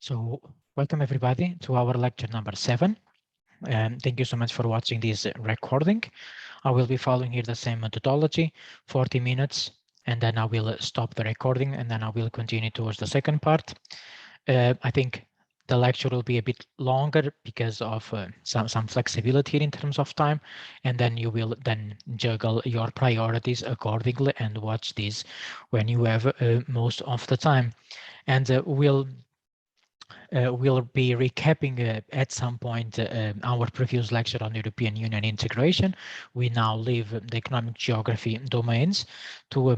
So welcome everybody to our lecture number 7. And thank you so much for watching this recording. I will be following here the same methodology, 40 minutes, and then I will stop the recording and then I will continue towards the second part. I think the lecture will be a bit longer because of some flexibility in terms of time, and then you will then juggle your priorities accordingly and watch this when you have most of the time. And we'll be recapping at some point our previous lecture on European Union integration. We now leave the economic geography domains to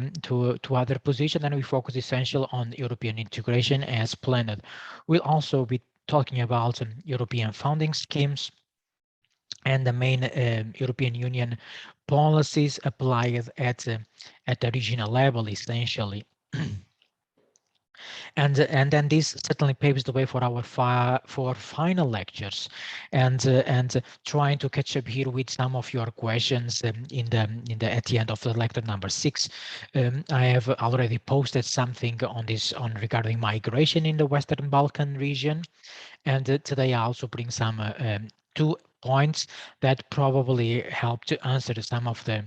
other positions, and we focus essentially on European integration as planned. We'll also be talking about European founding schemes and the main European Union policies applied at the regional level, essentially. And then this certainly paves the way for our final lectures, and trying to catch up here with some of your questions at the end of the lecture number 6. I have already posted something on this regarding migration in the Western Balkan region, and today I also bring some 2 points that probably help to answer some of the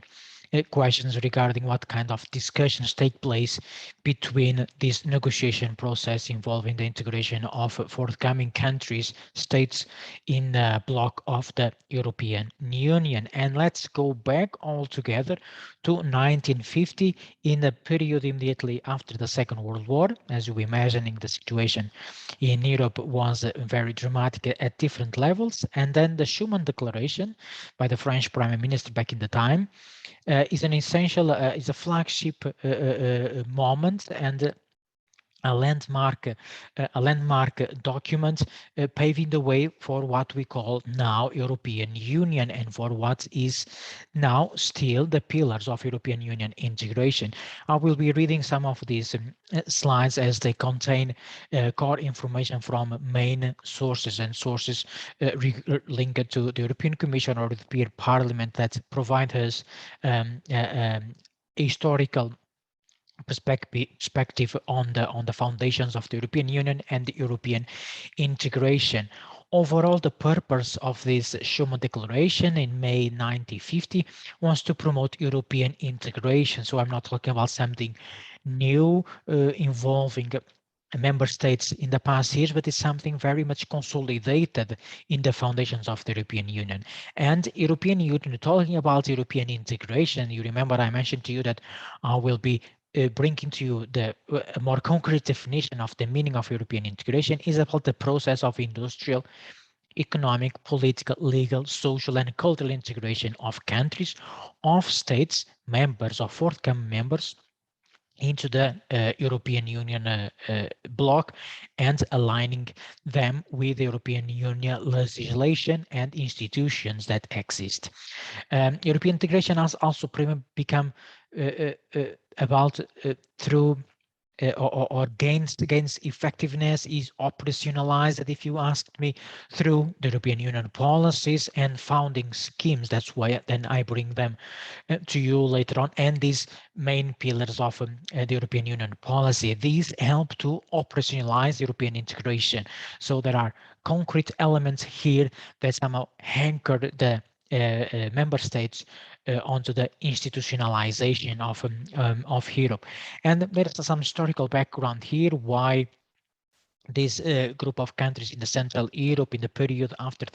questions regarding what kind of discussions take place between this negotiation process involving the integration of forthcoming countries, states in the bloc of the European Union. And let's go back all together to 1950, in the period immediately after the Second World War. As you imagining, the situation in Europe was very dramatic at different levels. And then the Schuman Declaration by the French Prime Minister back in the time is an essential, is a flagship moment and a landmark document paving the way for what we call now European Union and for what is now still the pillars of European Union integration. I will be reading some of these slides as they contain core information from main sources and sources linked to the European Commission or the European Parliament that provide us historical perspective on the foundations of the European Union and the European integration. Overall, the purpose of this Schuman Declaration in May 1950 was to promote European integration. So I'm not talking about something new involving member states in the past years, but it's something very much consolidated in the foundations of the European Union. And European Union, talking about European integration, you remember I mentioned to you that I will be bringing to you a more concrete definition of the meaning of European integration is about the process of industrial, economic, political, legal, social, and cultural integration of countries, of states, members, or forthcoming members into the European Union bloc and aligning them with the European Union legislation and institutions that exist. European integration has also become about through or gains effectiveness is operationalized, if you asked me, through the European Union policies and founding schemes. That's why then I bring them to you later on. And these main pillars of the European Union policy, these help to operationalize European integration. So there are concrete elements here that somehow anchor the member states onto the institutionalization of Europe. And there's some historical background here why this group of countries in the Central Europe in the period after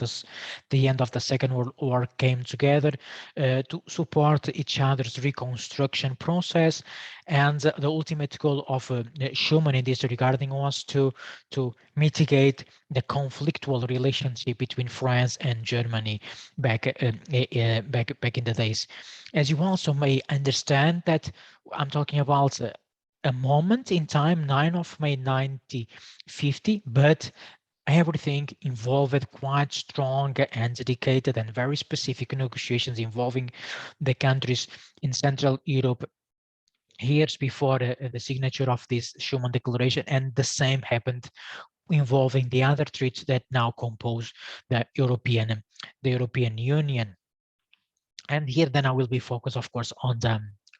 the end of the Second World War came together to support each other's reconstruction process. And the ultimate goal of Schuman in this regarding was to mitigate the conflictual relationship between France and Germany back in the days. As you also may understand that I'm talking about a moment in time, 9 of May 1950, but everything involved quite strong and dedicated and very specific negotiations involving the countries in Central Europe years before the signature of this Schuman Declaration, and the same happened involving the other treaties that now compose the European Union. And here then I will be focused, of course, on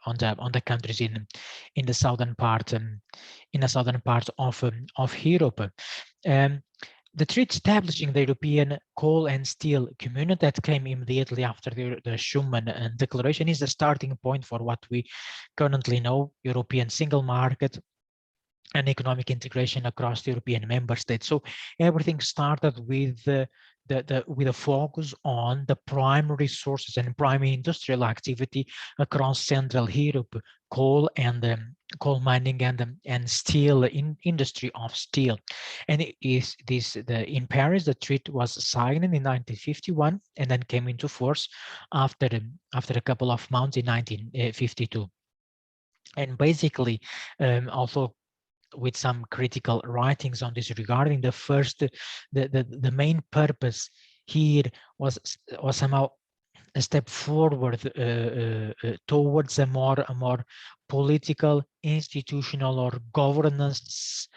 on the countries in the southern part of Europe. The treaty establishing the European coal and steel community that came immediately after the Schuman Declaration is the starting point for what we currently know European single market and economic integration across the European member states. So everything started with with a focus on the primary resources and primary industrial activity across Central Europe, coal and coal mining and steel industry of steel. And it is this in Paris the treaty was signed in 1951 and then came into force after a couple of months in 1952. And basically, also with some critical writings on this regarding the main purpose here was somehow a step forward towards a more political, institutional, or governance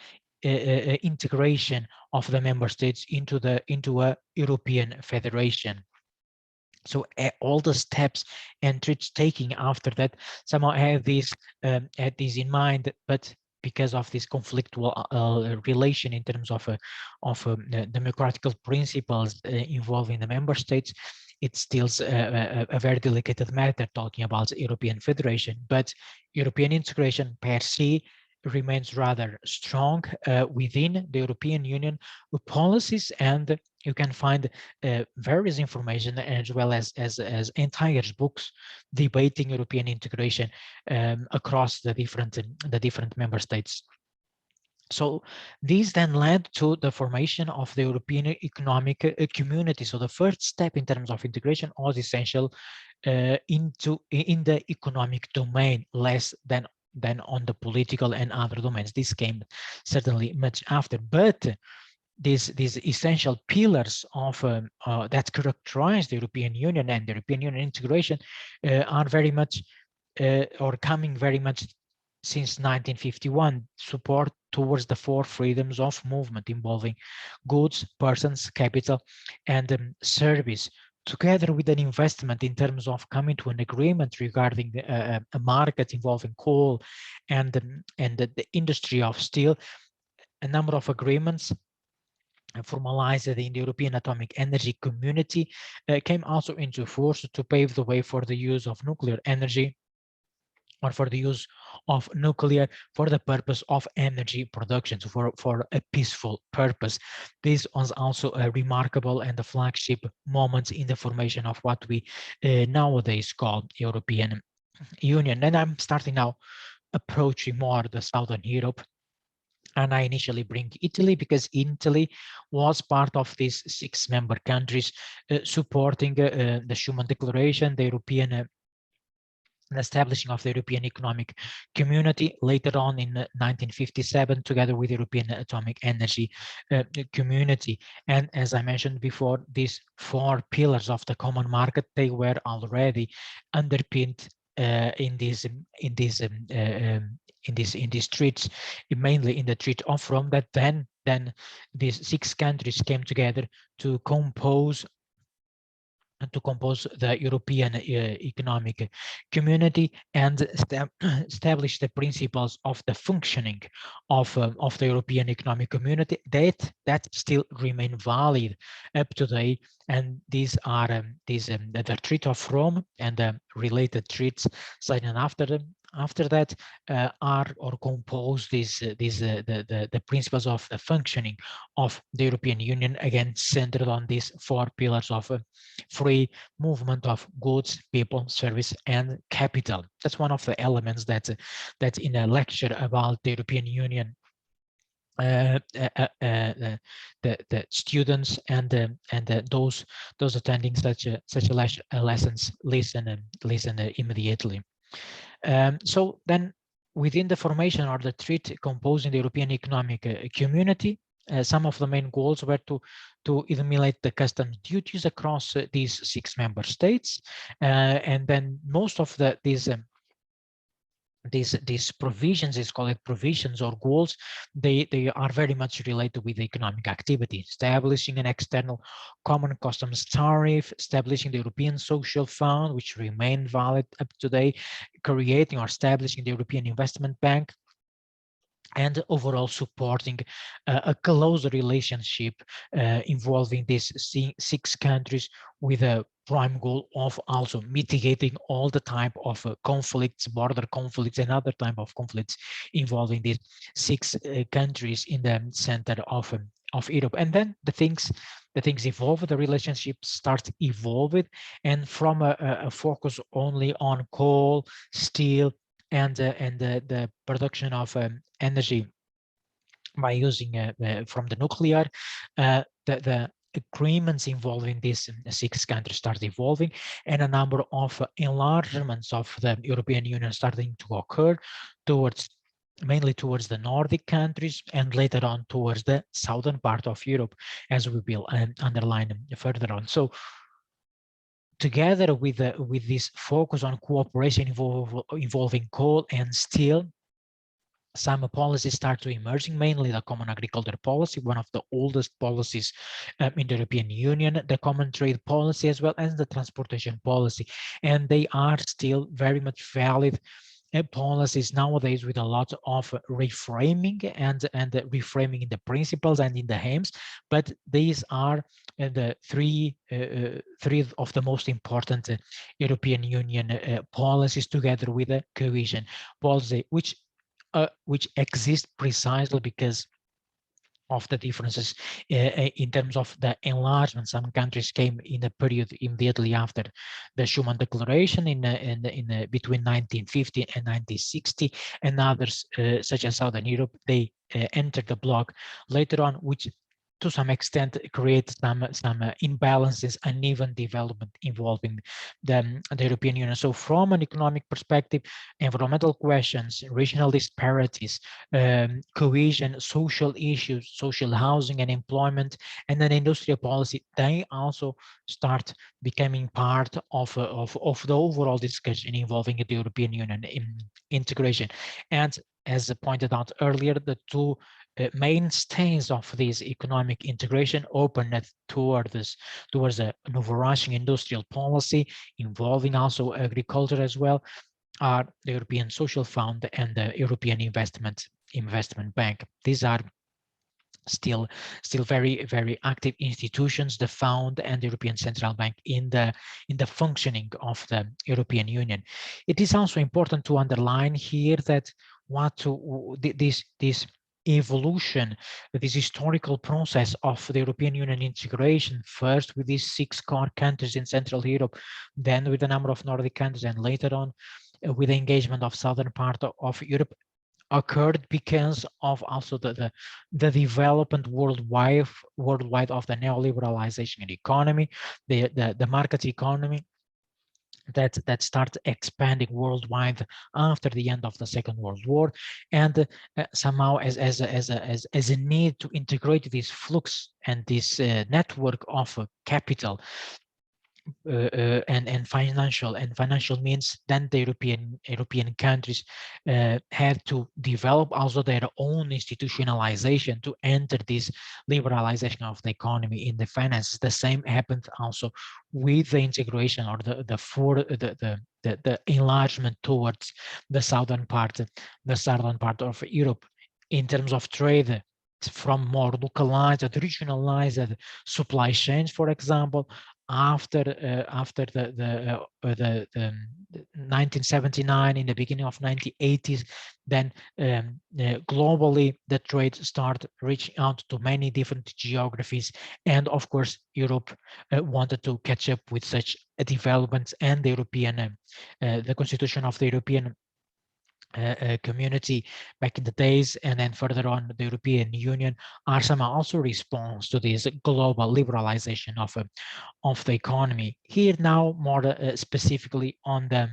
integration of the member states into a European federation. So all the steps and treats taking after that somehow have this in mind, but because of this conflictual relation in terms of democratic principles involving the member states, it's still a very delicate matter talking about European Federation. But European integration per se remains rather strong within the European Union policies, and you can find various information as well as entire books debating European integration across the different member states. So this then led to the formation of the European Economic Community. So the first step in terms of integration was essential in the economic domain, less than on the political and other domains. This came certainly much after, but these essential pillars of that characterize the European Union and the European Union integration are very much or coming very much since 1951, support towards the four freedoms of movement involving goods, persons, capital, and service, together with an investment in terms of coming to an agreement regarding a market involving coal and the industry of steel. A number of agreements formalized in the European Atomic Energy Community came also into force to pave the way for the use of nuclear energy, or for the use of nuclear for the purpose of energy production, so for a peaceful purpose. This was also a remarkable and a flagship moment in the formation of what we nowadays call European Union. And I'm starting now approaching more the Southern Europe. And I initially bring Italy because Italy was part of these 6 member countries supporting the Schuman Declaration, the European the establishing of the European Economic Community later on in 1957, together with the European Atomic Energy Community. And as I mentioned before, these 4 pillars of the common market, they were already underpinned in these treaties, mainly in the Treaty of Rome, that then these 6 countries came together to compose the European Economic Community and establish the principles of the functioning of the European Economic Community that still remain valid up to today. And these are the Treaty of Rome and the related treaties signed after that are or compose the principles of the functioning of the European Union, again centered on these 4 pillars of free movement of goods, people, service, and capital. That's one of the elements that's in a lecture about the European Union. The students and those attending such lessons listen immediately. So then, within the formation or the treaty composing the European Economic Community, some of the main goals were to eliminate the customs duties across these 6 member states, and then most of these these provisions, is called provisions or goals, they are very much related with economic activity, establishing an external common customs tariff, establishing the European Social Fund, which remain valid up to today, creating or establishing the European Investment Bank, and overall supporting a closer relationship involving these six countries, with a prime goal of also mitigating all the type of conflicts, border conflicts, and other type of conflicts involving these six countries in the center of Europe. And then the things evolve, the relationship starts evolving, and from a focus only on coal, steel, and the production of energy by using from the nuclear, the agreements involving these six countries start evolving, and a number of enlargements of the European Union starting to occur towards, mainly towards the Nordic countries, and later on towards the southern part of Europe, as we will underline further on. So together with this focus on cooperation involving coal and steel, some policies start to emerging, mainly the common agriculture policy, one of the oldest policies in the European Union, the common trade policy, as well as the transportation policy. And they are still very much valid policies nowadays, with a lot of reframing and reframing in the principles and in the aims. But these are the three of the most important European Union policies, together with the cohesion policy, which exist precisely because of the differences in terms of the enlargement. Some countries came in a period immediately after the Schuman Declaration in between 1950 and 1960, and others, such as Southern Europe, they entered the bloc later on, which to some extent creates some imbalances, uneven development involving the European Union. So from an economic perspective, environmental questions, regional disparities, cohesion, social issues, social housing and employment, and then industrial policy, they also start becoming part of the overall discussion involving the European Union in integration. And as pointed out earlier, the two mainstays of this economic integration opened towards an overarching industrial policy involving also agriculture as well, are the European Social Fund and the European Investment Bank. These are still very, very active institutions, the Fund and the European Central Bank, in the functioning of the European Union. It is also important to underline here that this evolution, this historical process of the European Union integration, first with these six core countries in Central Europe, then with a number of Nordic countries, and later on with the engagement of southern part of Europe, occurred because of also the development worldwide of the neoliberalization economy, the market economy that started expanding worldwide after the end of the Second World War, and somehow as a need to integrate this flux and this network of capital and financial means, then the European countries had to develop also their own institutionalization to enter this liberalization of the economy in the finances. The same happened also with the integration, or the enlargement towards the southern part of Europe. In terms of trade, from more localized and regionalized supply chains, for example, after the 1979, in the beginning of 1980s, then globally the trade started reaching out to many different geographies, and of course Europe wanted to catch up with such developments, and the constitution of the European community back in the days, and then further on the European Union, are somehow also response to this global liberalization of the economy. Here now, more specifically on the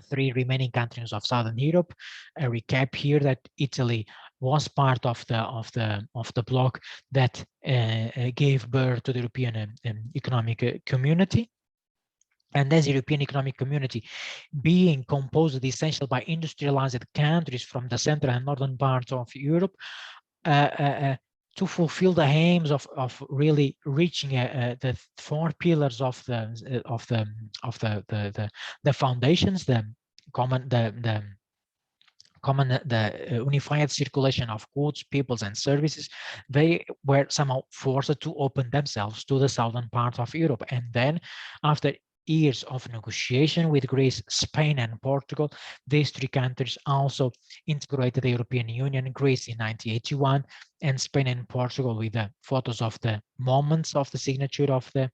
three remaining countries of Southern Europe, a recap here that Italy was part of the bloc that gave birth to the European Economic Community. And as European Economic Community, being composed essentially by industrialized countries from the central and northern parts of Europe, uh, uh, uh, to fulfill the aims of really reaching the four pillars of the foundations, the common the unified circulation of goods, peoples, and services. They were somehow forced to open themselves to the southern part of Europe. And then, after years of negotiation with Greece, Spain, and Portugal, these three countries also integrated the European Union. Greece in 1981, and Spain and Portugal with the photos of the moments of the signature of the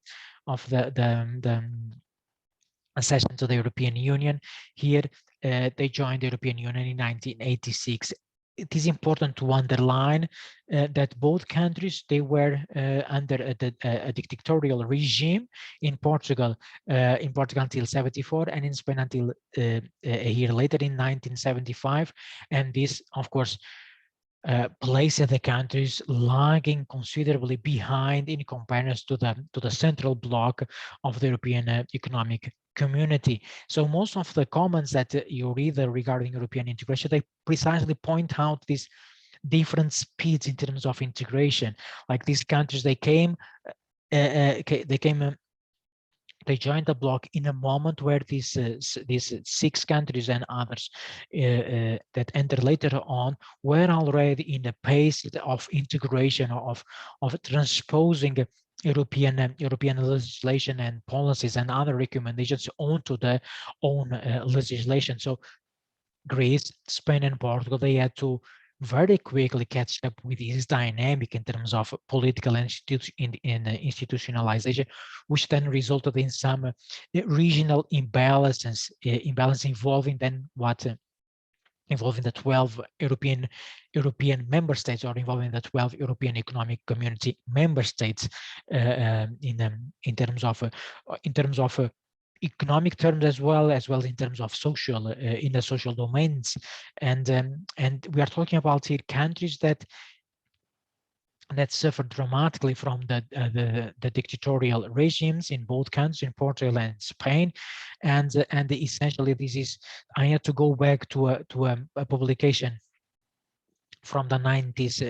accession to the European Union. Here, they joined the European Union in 1986. It is important to underline that both countries, they were under a dictatorial regime in Portugal until 74, and in Spain until a year later in 1975. And this, of course, placed the countries lagging considerably behind in comparison to the central bloc of the European Economic Community. So most of the comments that you read regarding European integration, they precisely point out these different speeds in terms of integration. Like these countries, they came they joined the bloc in a moment where these six countries and others that entered later on were already in the pace of integration, of transposing European legislation and policies and other recommendations onto their own legislation. So Greece, Spain, and Portugal, they had to very quickly catch up with this dynamic in terms of political institutionalization, which then resulted in some regional imbalances, involving then what involving the 12 European member states, or involving the 12 European Economic Community member states, in terms of economic terms, as well in terms of social, in the social domains. And we are talking about here countries that suffered dramatically from the dictatorial regimes in both countries, in Portugal and Spain. And essentially, this is, I had to go back to a publication from the 90s,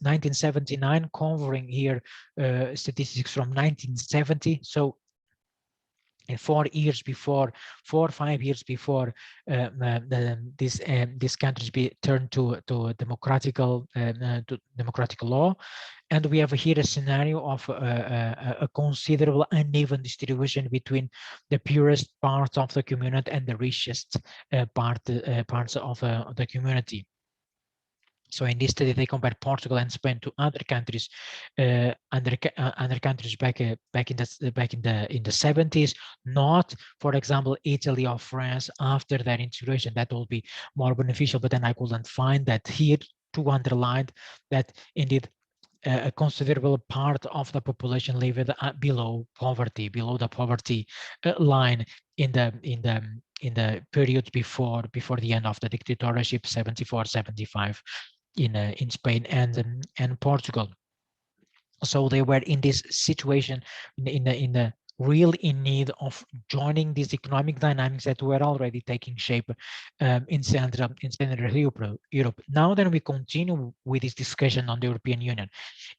1979, covering here statistics from 1970. So 4 years before, 4 or 5 years before these countries be turned to democratic law. And we have here a scenario of a considerable uneven distribution between the purest parts of the community and the richest parts of the community. So in this study, they compared Portugal and Spain to other countries, other countries back in the 70s. Not, for example, Italy or France after their integration. That will be more beneficial. But then I couldn't find that here to underline that indeed a considerable part of the population lived below the poverty line in the period before the end of the dictatorship, 74, 75. In Spain and Portugal. So they were in this situation, in the real in need of joining these economic dynamics that were already taking shape in Central Europe. Now then, we continue with this discussion on the European Union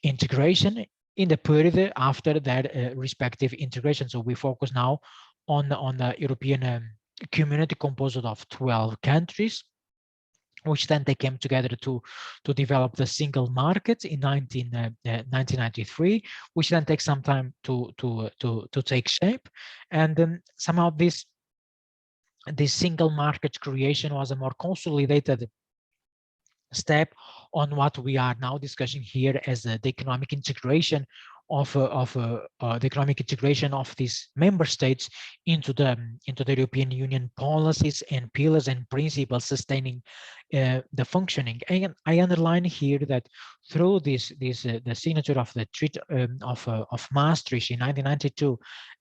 integration in the period after that respective integration. So we focus now on the European community composed of 12 countries, which then they came together to develop the single market in 1993, which then takes some time to take shape. And then somehow this single market creation was a more consolidated step on what we are now discussing here as the economic integration of the economic integration of these member states into the European Union policies and pillars and principles sustaining the functioning. And I underline here that through the signature of the Treaty of Maastricht in 1992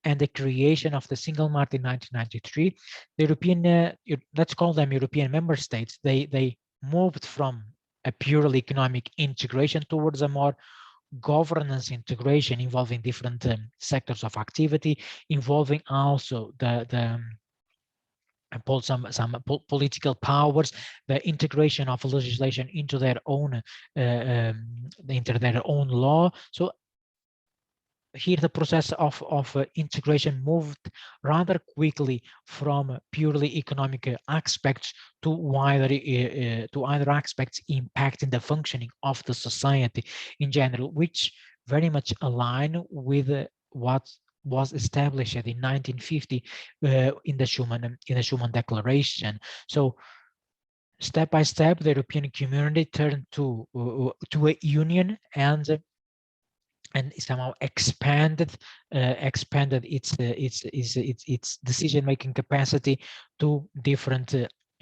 and the creation of the single market in 1993, the European let's call them European member states, they moved from a purely economic integration towards a more governance integration involving different sectors of activity, involving also some political powers, the integration of legislation into their own law. So here the process of integration moved rather quickly from purely economic aspects to other aspects impacting the functioning of the society in general, which very much align with what was established in 1950 in the Schuman Declaration. So step by step, the European community turned to a union and somehow expanded its decision-making capacity to different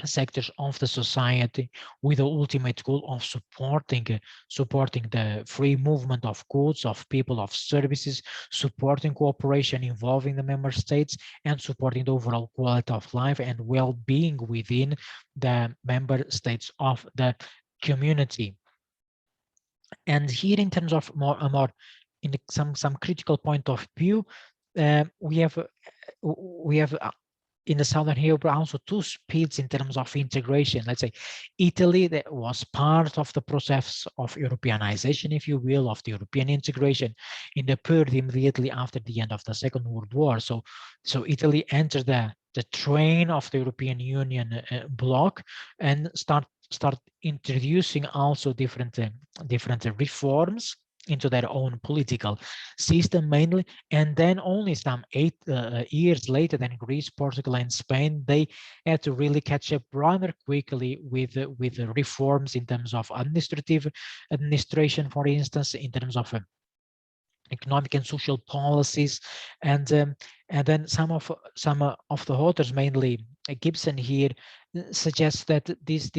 sectors of the society, with the ultimate goal of supporting the free movement of goods, of people, of services, supporting cooperation involving the member states, and supporting the overall quality of life and well-being within the member states of the community. And here, in terms of more in some critical point of view, we have in the Southern Europe also two speeds in terms of integration. Let's say Italy, that was part of the process of Europeanization, if you will, of the European integration in the period immediately after the end of the Second World War. So Italy entered the train of the European Union bloc and start introducing also different reforms into their own political system mainly, and then only some 8 years later than Greece, Portugal, and Spain, they had to really catch up rather quickly with the reforms in terms of administration, for instance, in terms of economic and social policies, and then some of the authors, mainly Gibson here, suggests that this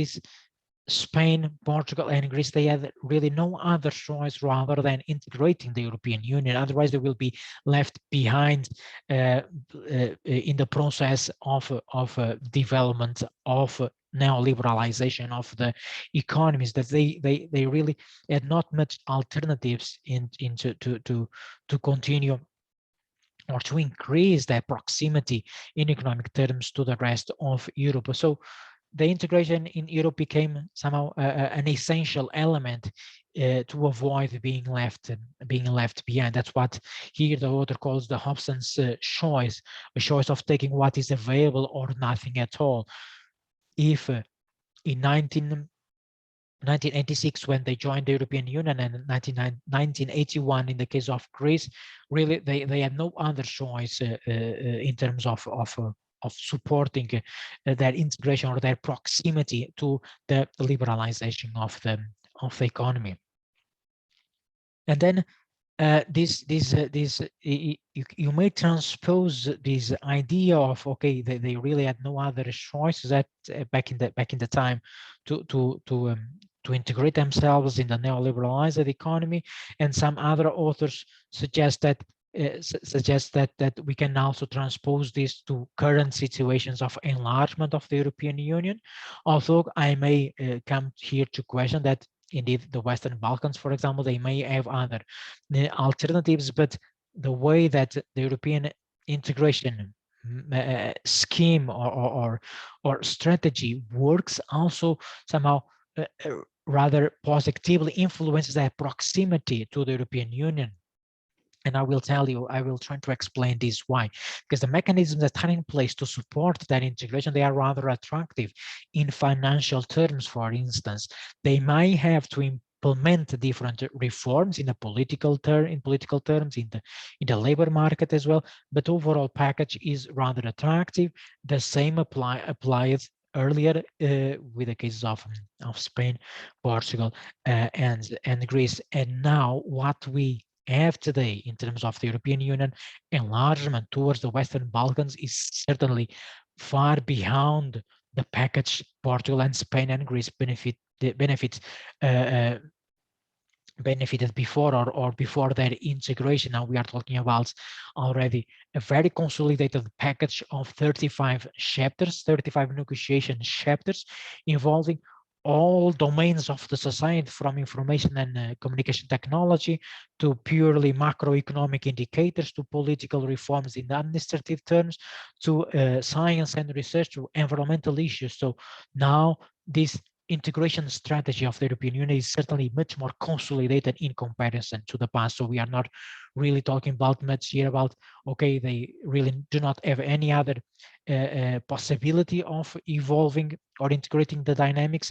Spain, Portugal, and Greece, they had really no other choice rather than integrating the European Union. Otherwise, they will be left behind in the process of development of neoliberalization of the economies. That they really had not much alternatives to continue or to increase their proximity in economic terms to the rest of Europe. So the integration in Europe became somehow an essential element to avoid being left behind. That's what here the author calls the Hobsons choice, a choice of taking what is available or nothing at all. If in 1986, when they joined the European Union, and in 1981 in the case of Greece, really they had no other choice in terms of supporting their integration or their proximity to the liberalization of the economy. And then you may transpose this idea of, okay, they really had no other choices that back in the time to integrate themselves in the neoliberalized economy, and some other authors suggest that we can also transpose this to current situations of enlargement of the European Union. Although I may come here to question that indeed the Western Balkans, for example, they may have other alternatives, but the way that the European integration scheme or strategy works also somehow rather positively influences their proximity to the European Union. And I will try to explain this why. Because the mechanisms that are in place to support that integration, they are rather attractive in financial terms. For instance, they may have to implement different reforms in the political terms, in the labor market as well, but overall package is rather attractive. The same applies earlier with the cases of Spain, Portugal, and Greece. And now what we have today in terms of the European Union enlargement towards the Western Balkans is certainly far beyond the package Portugal and Spain and Greece benefited before or before their integration. Now we are talking about already a very consolidated package of 35 chapters, 35 negotiation chapters involving all domains of the society, from information and communication technology to purely macroeconomic indicators, to political reforms in administrative terms, to science and research, to environmental issues. So now this integration strategy of the European Union is certainly much more consolidated in comparison to the past. So we are not really talking about much here about, okay, they really do not have any other possibility of evolving or integrating the dynamics.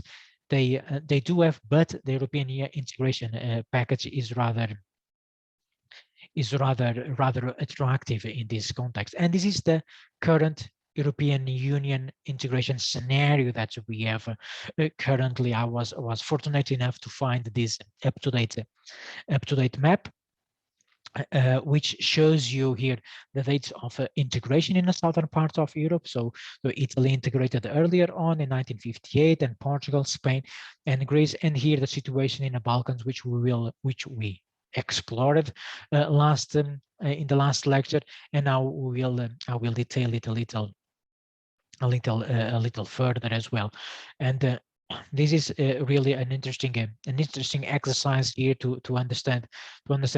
They do have, but the European integration package is rather attractive in this context. And this is the current European Union integration scenario that we have currently. I was fortunate enough to find this up-to-date map, which shows you here the dates of integration in the southern part of Europe. So Italy integrated earlier on in 1958, and Portugal, Spain, and Greece. And here the situation in the Balkans, which we explored in the last lecture, and now I will detail it a little further as well. And this is really an interesting exercise here to understand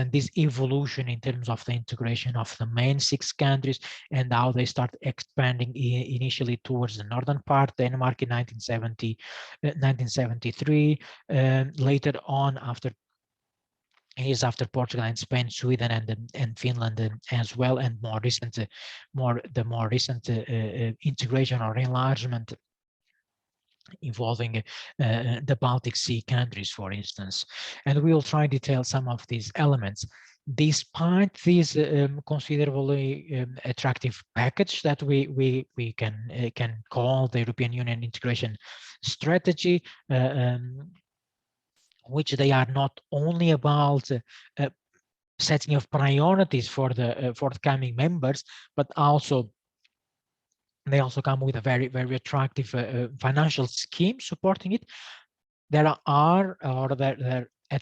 this evolution in terms of the integration of the main 6 countries, and how they start expanding initially towards the northern part, Denmark in 1973, later on after Portugal and Spain, Sweden and Finland as well, and the more recent integration or enlargement involving the Baltic Sea countries, for instance. And we will try to detail some of these elements. Despite this considerably attractive package that we can call the European Union integration strategy, which they are not only about setting of priorities for the forthcoming members, but also they also come with a very attractive financial scheme supporting it. There at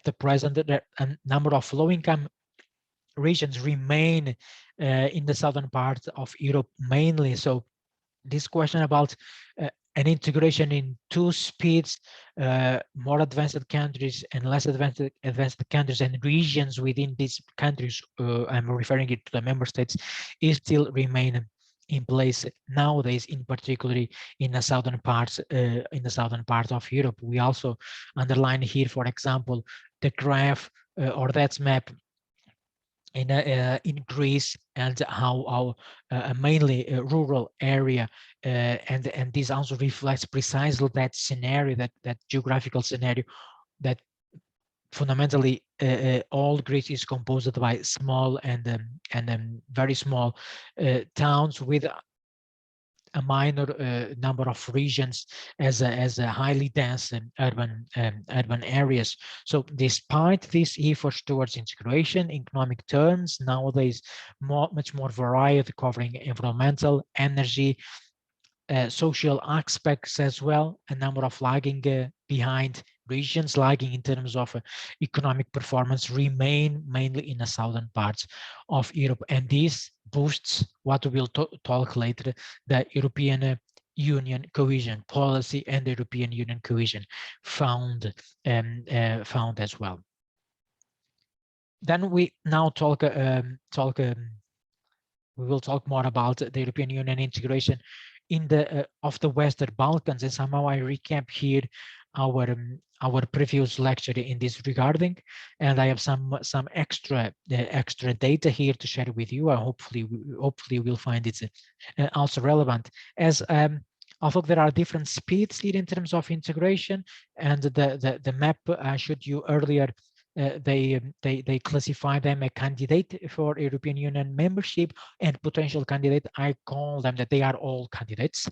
the present, a number of low-income regions remain in the southern part of Europe mainly. So this question about an integration in 2 speeds, more advanced countries and less advanced countries and regions within these countries, I'm referring it to the member states, is still remain in place nowadays, in particularly in the southern part of Europe. We also underline here, for example, the graph or that map in Greece, and how a mainly rural area, and this also reflects precisely that scenario, that geographical scenario, that fundamentally all Greece is composed by small and very small towns, with a minor number of regions as a highly dense and urban areas. So despite these efforts towards integration in economic terms, nowadays much more variety, covering environmental, energy, social aspects as well, a number of lagging behind regions, lagging in terms of economic performance, remain mainly in the southern parts of Europe. And this boosts what we'll talk later, the European Union cohesion policy and the European Union cohesion found as well. Then we now we will talk more about the European Union integration in of the Western Balkans, and somehow I recap here our previous lecture in this regarding, and I have some extra data here to share with you. Hopefully we'll find it also relevant, as although there are different speeds here in terms of integration, and the map I showed you earlier, they classify them a candidate for European Union membership and potential candidate. I call them that they are all candidates.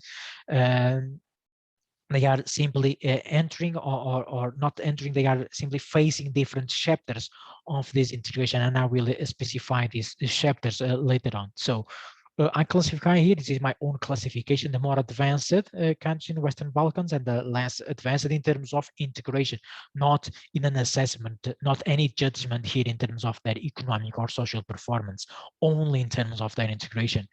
They are simply entering or not entering, they are simply facing different chapters of this integration, and I will specify these chapters later on. So I classify here, this is my own classification, the more advanced countries in the Western Balkans and the less advanced in terms of integration, not in an assessment, not any judgment here in terms of their economic or social performance, only in terms of their integration.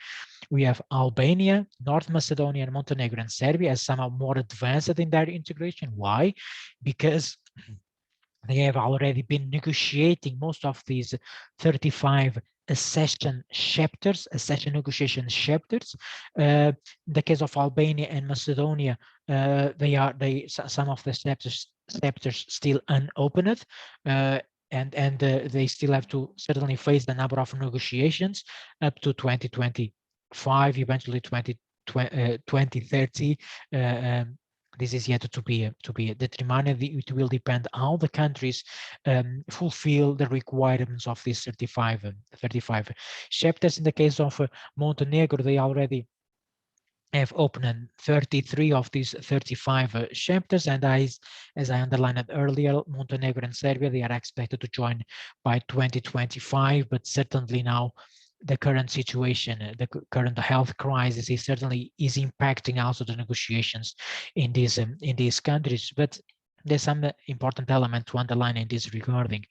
We have Albania, North Macedonia, and Montenegro and Serbia as somehow more advanced in their integration. Why? Because they have already been negotiating most of these 35 accession chapters, accession negotiation chapters. In the case of Albania and Macedonia, some of the chapters still unopened, and they still have to certainly face the number of negotiations up to 2025, eventually 2030. This is yet to be determined. It will depend how the countries fulfill the requirements of these 35 chapters. In the case of Montenegro, they already have opened 33 of these 35 chapters, and as I underlined earlier, Montenegro and Serbia, they are expected to join by 2025, but certainly now the current situation, the current health crisis is certainly impacting also the negotiations in these countries. But there's some important element to underline in this regarding.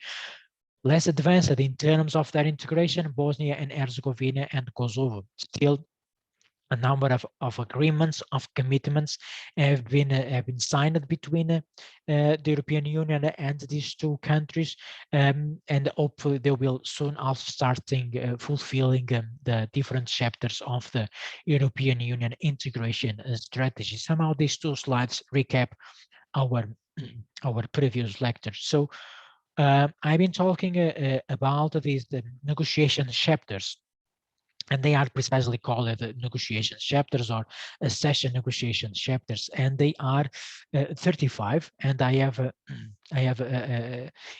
Less advanced in terms of their integration, Bosnia and Herzegovina and Kosovo. Still, a number of agreements, of commitments have been signed between the European Union and these two countries, and hopefully they will soon also starting fulfilling the different chapters of the European Union integration strategy. Somehow these two slides recap our previous lectures. So I've been talking about these negotiation chapters, and they are precisely called negotiation chapters or accession negotiation chapters, and they are 35. And I have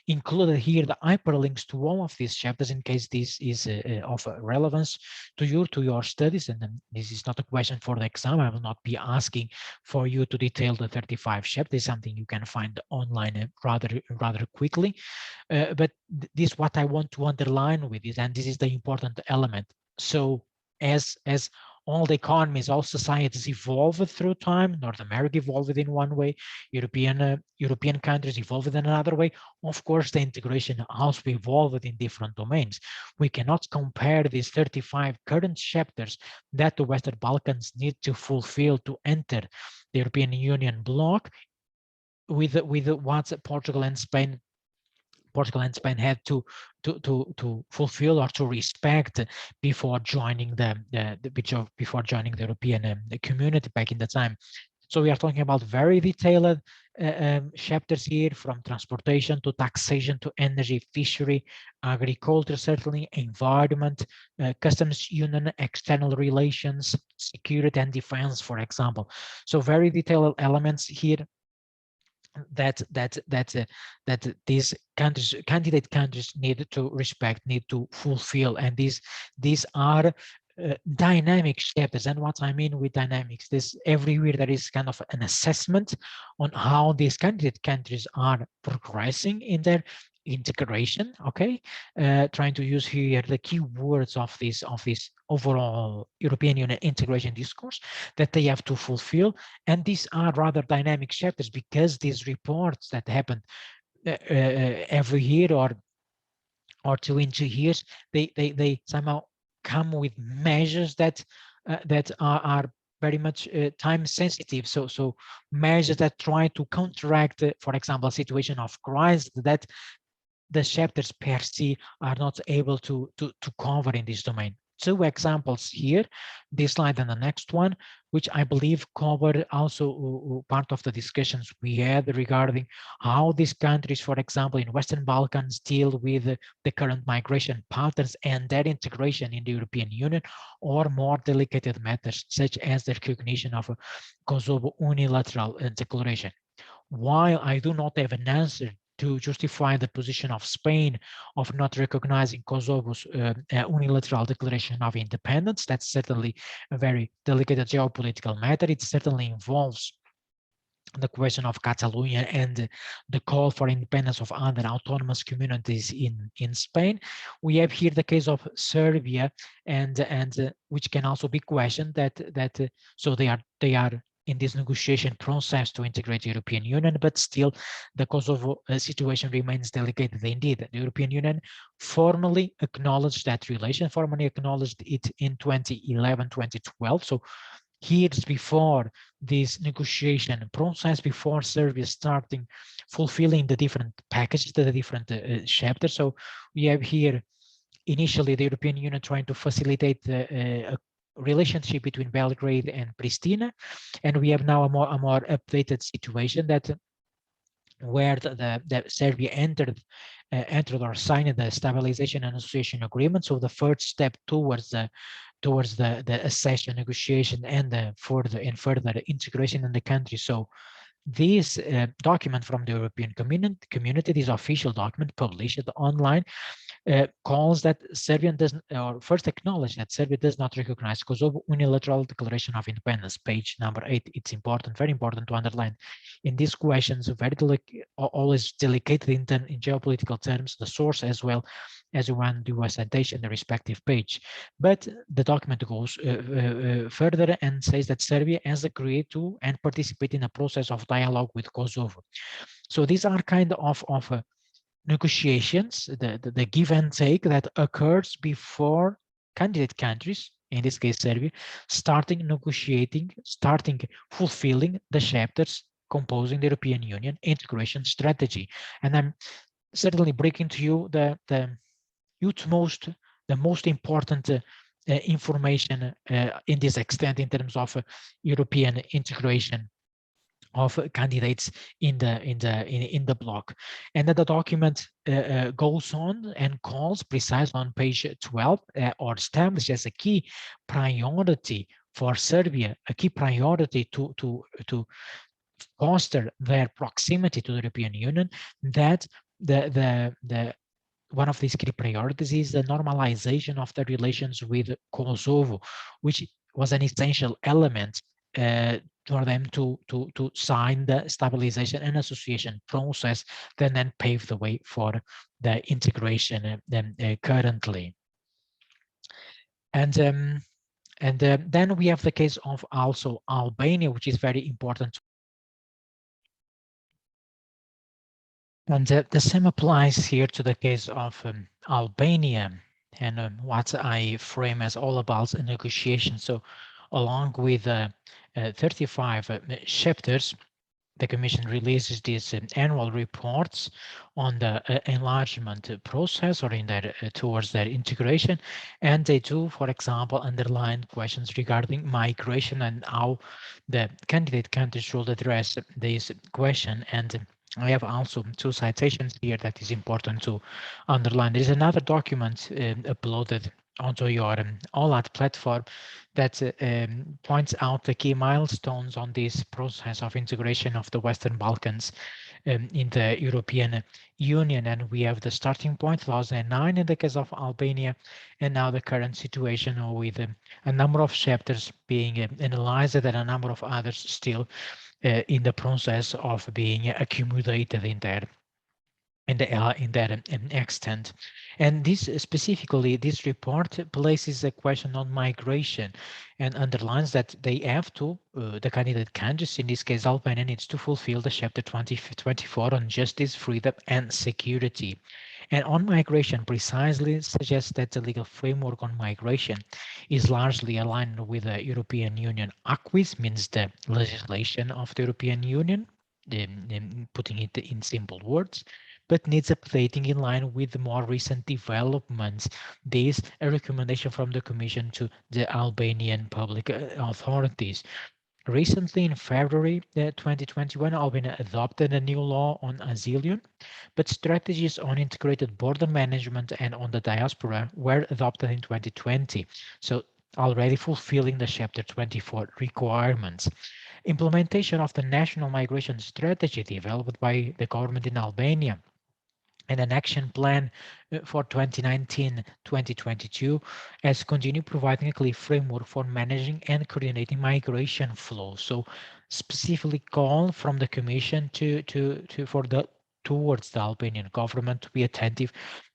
included here the hyperlinks to all of these chapters in case this is of relevance to your studies. And this is not a question for the exam. I will not be asking for you to detail the 35 chapters. Something you can find online rather quickly. But this is what I want to underline with this, and this is the important element. So as all the economies, all societies evolved through time, North America evolved in one way, European countries evolved in another way. Of course, the integration also evolved in different domains. We cannot compare these 35 current chapters that the Western Balkans need to fulfill to enter the European Union bloc with what Portugal and Spain had to fulfill or to respect before joining the European community back in the time. So we are talking about very detailed chapters here, from transportation to taxation to energy, fishery, agriculture, certainly environment, customs union, external relations, security and defense, for example. So very detailed elements here that these candidate countries need to respect, need to fulfill, and these are dynamic chapters. And what I mean with dynamics, this everywhere there is kind of an assessment on how these candidate countries are progressing in their integration. Okay, trying to use here the key words of this overall European Union integration discourse that they have to fulfill. And these are rather dynamic chapters because these reports that happen every year or 2 in 2 years, they somehow come with measures that are very much time sensitive. So measures that try to counteract, for example, a situation of crisis that the chapters per se are not able to cover in this domain. 2 examples here, this slide and the next one, which I believe covered also part of the discussions we had regarding how these countries, for example, in Western Balkans, deal with the current migration patterns and their integration in the European Union, or more delicate matters such as the recognition of a Kosovo unilateral declaration. While I do not have an answer to justify the position of Spain of not recognizing Kosovo's unilateral declaration of independence, that's certainly a very delicate geopolitical matter. It certainly involves the question of Catalonia and the call for independence of other autonomous communities in Spain. We have here the case of Serbia, and which can also be questioned so they are in this negotiation process to integrate the European Union, but still the Kosovo situation remains delicate. Indeed, the European Union formally acknowledged that relation, formally acknowledged it in 2011, 2012. So years before this negotiation process, before Serbia starting fulfilling the different packages, the different chapters. So we have here initially the European Union trying to facilitate a relationship between Belgrade and Pristina, and we have now a more updated situation that where the Serbia entered or signed the stabilization and association agreement. So the first step towards the accession negotiation and the further integration in the country. So this document from the European community, this official document published online, calls that Serbia doesn't, or first acknowledge that Serbia does not recognize Kosovo unilateral declaration of independence. Page number 8. It's important, very important to underline. In these questions, very always delicate in geopolitical terms, the source as well as one do a citation the respective page. But the document goes further and says that Serbia has agreed to and participate in a process of dialogue with Kosovo. So these are kind of negotiations, the give and take that occurs before candidate countries, in this case Serbia, starting negotiating, starting fulfilling the chapters composing the European Union integration strategy. And I'm certainly breaking to you the most important information in this extent in terms of European integration of candidates in the bloc. And then the document goes on and calls precisely on page 12 or established as a key priority for Serbia, a key priority to foster their proximity to the European Union, that the one of these key priorities is the normalization of the relations with Kosovo, which was an essential element for them to sign the stabilization and association process, then pave the way for the integration currently. And then we have the case of also Albania, which is very important. And the same applies here to the case of Albania, and what I frame as all about a negotiation. So along with 35 chapters, the Commission releases these annual reports on the enlargement process or in their towards their integration, and they do, for example, underline questions regarding migration and how the candidate countries should address this question. And I have also two citations here that is important to underline. There is another document uploaded onto your OLAT platform that points out the key milestones on this process of integration of the Western Balkans in the European Union. And we have the starting point, 2009 in the case of Albania, and now the current situation with a number of chapters being analyzed and a number of others still in the process of being accumulated in that extent. And this specifically, this report places a question on migration and underlines that they have to, the candidate countries, in this case Albania, needs to fulfill the chapter 2024 on justice, freedom and security. And on migration precisely suggests that the legal framework on migration is largely aligned with the European Union acquis, means the legislation of the European Union, putting it in simple words, but needs updating in line with the more recent developments. This a recommendation from the Commission to the Albanian public authorities. Recently, in February 2021, Albania adopted a new law on asylum, but strategies on integrated border management and on the diaspora were adopted in 2020. So already fulfilling the Chapter 24 requirements. Implementation of the national migration strategy developed by the government in Albania and an action plan for 2019-2022 has continued providing a clear framework for managing and coordinating migration flow. So specifically call from the Commission towards the Albanian government to be attentive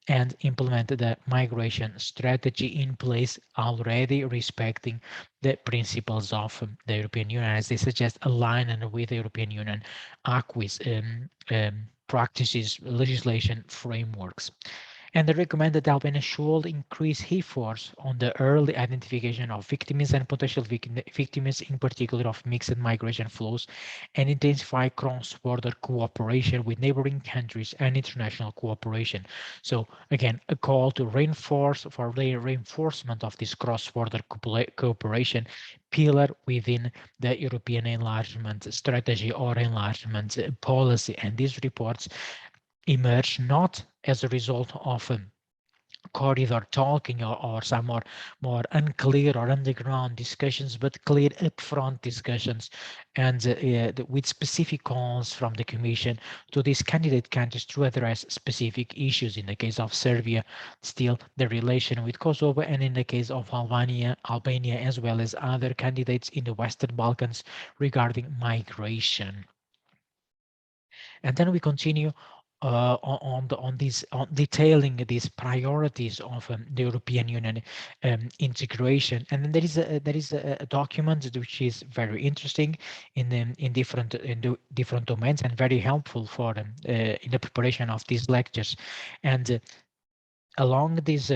and implement the migration strategy in place already, respecting the principles of the European Union, as they suggest, align with the European Union acquis practices, legislation, frameworks. And they recommend that Albania should increase efforts on the early identification of victims and potential victims, in particular of mixed migration flows, and intensify cross-border cooperation with neighboring countries and international cooperation. So again, a call to reinforce for the reinforcement of this cross-border cooperation pillar within the European enlargement strategy or enlargement policy. And these reports emerge not as a result of corridor talking or some more unclear or underground discussions, but clear upfront discussions, and with specific calls from the Commission to these candidate countries to address specific issues. In the case of Serbia, still the relation with Kosovo, and in the case of Albania, as well as other candidates in the Western Balkans regarding migration. And then we continue on detailing these priorities of the European Union integration. And then there is a document which is very interesting in different domains and very helpful for them in the preparation of these lectures. And along these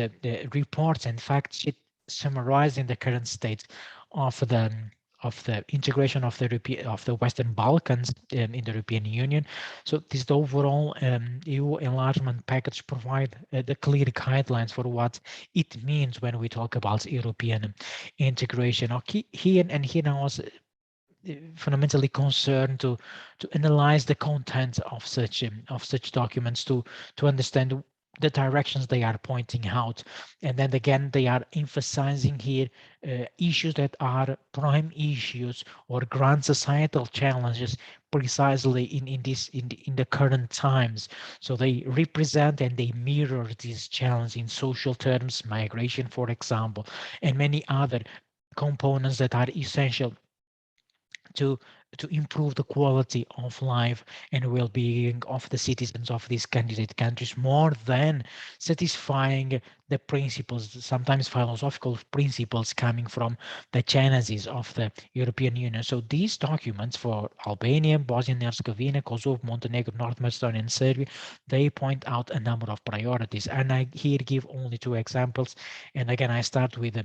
reports and fact sheet summarizing the current state of the integration of the Western Balkans in the European Union. So this the overall EU enlargement package provide the clear guidelines for what it means when we talk about European integration. Okay, here I was fundamentally concerned to analyze the content of such documents to understand the directions they are pointing out, and then again they are emphasizing here issues that are prime issues or grand societal challenges precisely in the current times. So they represent and they mirror these challenges in social terms, migration, for example, and many other components that are essential to improve the quality of life and well-being of the citizens of these candidate countries, more than satisfying the principles, sometimes philosophical principles coming from the genesis of the European Union. So these documents for Albania, Bosnia and Herzegovina, Kosovo, Montenegro, North Macedonia, and Serbia, they point out a number of priorities. And I here give only two examples. And again, I start with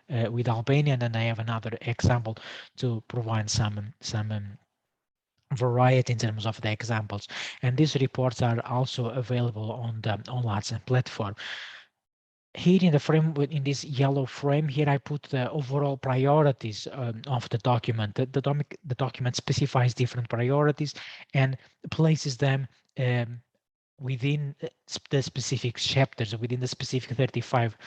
Albania, and then I have another example to provide some variety in terms of the examples. And these reports are also available on the online platform. Here in the frame, in this yellow frame, here I put the overall priorities of the document. The document specifies different priorities and places them within the specific chapters, within the specific 35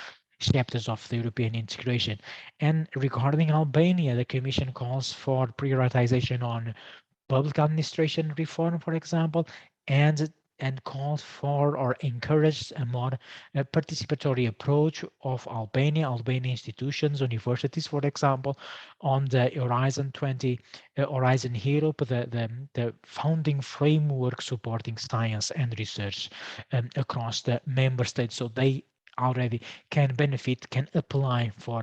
chapters of the European integration. And regarding Albania, the Commission calls for prioritization on public administration reform, for example, and calls for or encourages a more participatory approach of Albania institutions, universities, for example, on the Horizon Horizon Europe, the founding framework supporting science and research across the member states, so they already can apply for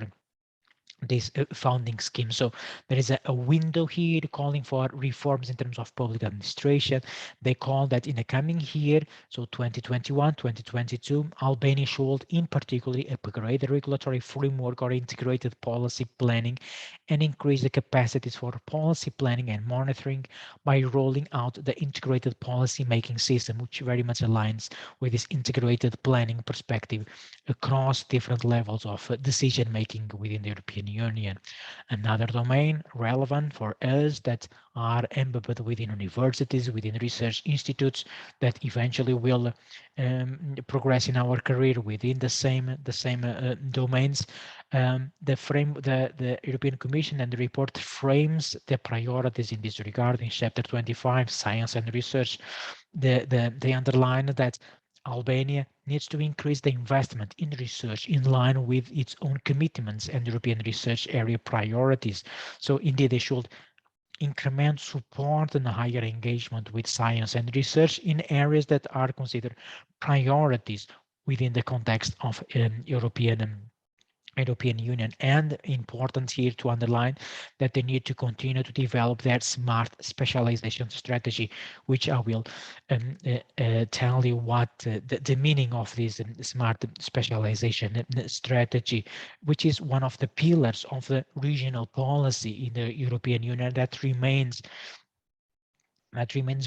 this founding scheme. So there is a window here calling for reforms in terms of public administration. They call that in the coming year, so 2021, 2022, Albania should in particular upgrade the regulatory framework or integrated policy planning and increase the capacities for policy planning and monitoring by rolling out the integrated policy making system, which very much aligns with this integrated planning perspective across different levels of decision making within the European Union. Another domain relevant for us that are embedded within universities, within research institutes that eventually will progress in our career within the same domains. The European Commission and the report frames the priorities in this regard in chapter 25, science and research. they underline that Albania needs to increase the investment in research in line with its own commitments and European research area priorities. So indeed, they should increment support and higher engagement with science and research in areas that are considered priorities within the context of European Union. And important here to underline that they need to continue to develop their smart specialization strategy, which I will tell you what the meaning of this smart specialization strategy, which is one of the pillars of the regional policy in the European Union that remains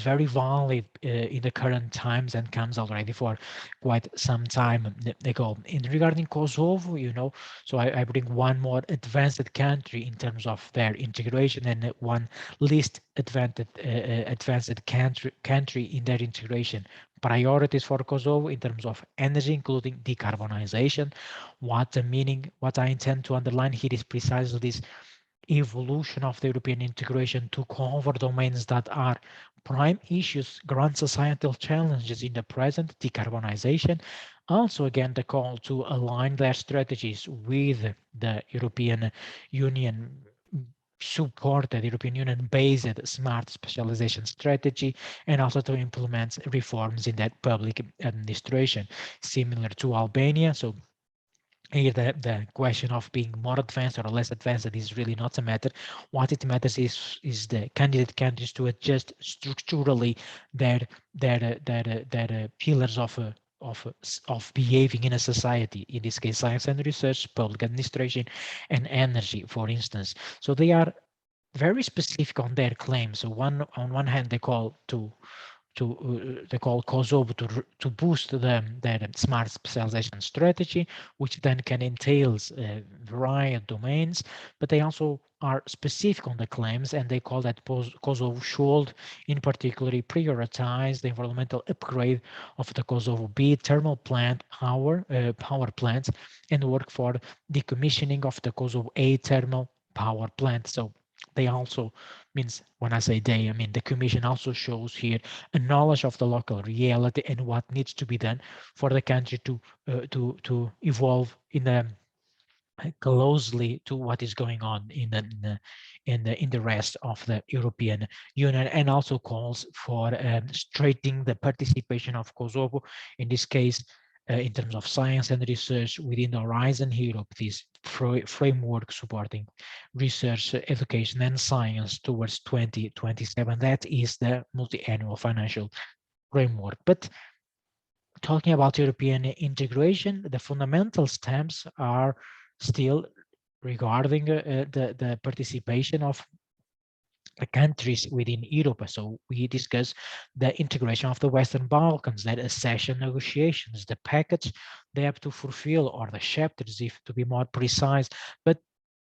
very valid in the current times and comes already for quite some time ago. In regarding Kosovo, so I bring one more advanced country in terms of their integration and one least advanced country in their integration. Priorities for Kosovo in terms of energy, including decarbonization. What I intend to underline here is precisely this evolution of the European integration to cover domains that are prime issues, grand societal challenges in the present, decarbonization. Also, again, the call to align their strategies with the European Union supported European Union-based smart specialization strategy, and also to implement reforms in that public administration, similar to Albania. So here the question of being more advanced or less advanced is really not a matter. What it matters is the candidate countries to adjust structurally their pillars of behaving in a society, in this case science and research, public administration, and energy, for instance. So they are very specific on their claims. So on one hand they call they call Kosovo to boost their smart specialization strategy, which then can entail varied domains, but they also are specific on the claims, and they call that Kosovo should in particular prioritize the environmental upgrade of the Kosovo B thermal plant power plants and work for decommissioning of the Kosovo A thermal power plant. So they also means, when I say they, I mean the Commission also shows here a knowledge of the local reality and what needs to be done for the country to evolve in a closely to what is going on in the rest of the European Union, and also calls for strengthening the participation of Kosovo, in this case, in terms of science and research within the Horizon Europe, this framework supporting research, education, and science towards 2027. That is the multi-annual financial framework. But talking about European integration, the fundamental steps are still regarding the participation of the countries within Europe. So we discuss the integration of the Western Balkans, that accession negotiations, the package they have to fulfill, or the chapters, if to be more precise. But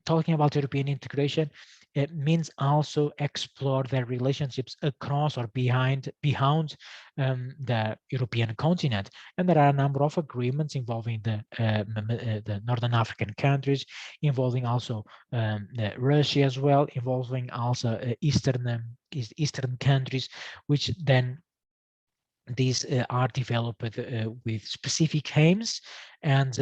talking about European integration, it means also explore their relationships across or beyond the European continent. And there are a number of agreements involving the Northern African countries, involving also Russia as well, involving also Eastern countries, which then these are developed with specific aims, and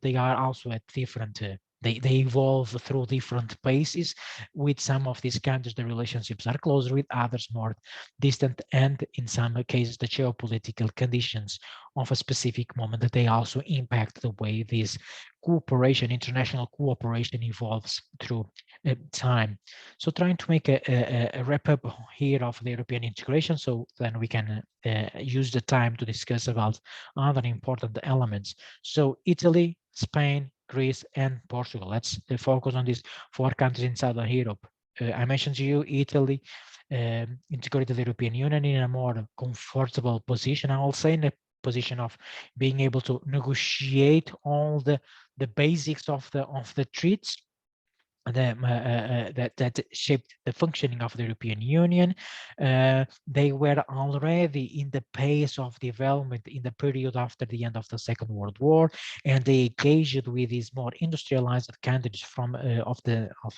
they are also at different they evolve through different paces. With some of these countries the relationships are closer, with others more distant, and in some cases the geopolitical conditions of a specific moment that they also impact the way this international cooperation evolves through time. So trying to make a wrap up here of the European integration, so then we can use the time to discuss about other important elements. So Italy, Spain, Greece, and Portugal. Let's focus on these four countries in Southern Europe. I mentioned to you Italy integrated the European Union in a more comfortable position, I will say, in a position of being able to negotiate all the basics of the treaties that shaped the functioning of the European Union. They were already in the pace of development in the period after the end of the Second World War, and they engaged with these more industrialized countries from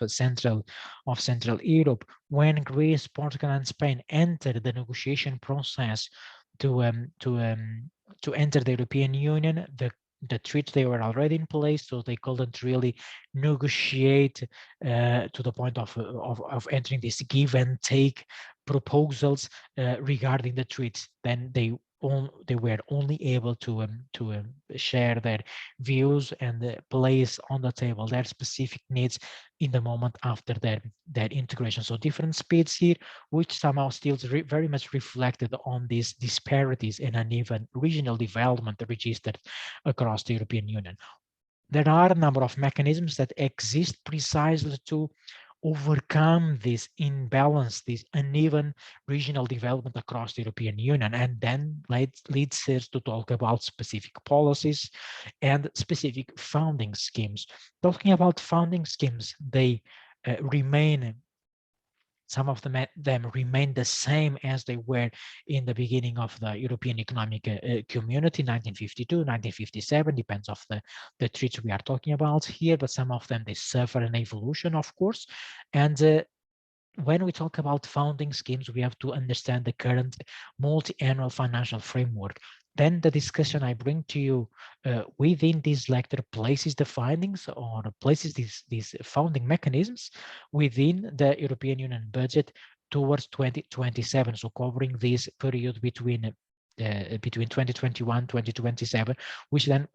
Central Europe. When Greece, Portugal, and Spain entered the negotiation process to enter the European Union. The treaties, they were already in place, so they couldn't really negotiate to the point of entering this give and take proposals regarding the treaties. Then they were only able to share their views and place on the table their specific needs in the moment after their integration. So different speeds here, which somehow still very much reflected on these disparities in uneven regional development registered across the European Union. There are a number of mechanisms that exist precisely to overcome this imbalance, this uneven regional development across the European Union, and then leads us to talk about specific policies and specific funding schemes. Talking about funding schemes, they remain some of them remain the same as they were in the beginning of the European Economic Community, 1952, 1957, depends of the treaty we are talking about here, but some of them, they suffer an evolution, of course. And when we talk about funding schemes, we have to understand the current multi-annual financial framework. Then the discussion I bring to you within this lecture places the findings or places these funding mechanisms within the European Union budget towards 2027. So covering this period between 2021, 2027, which then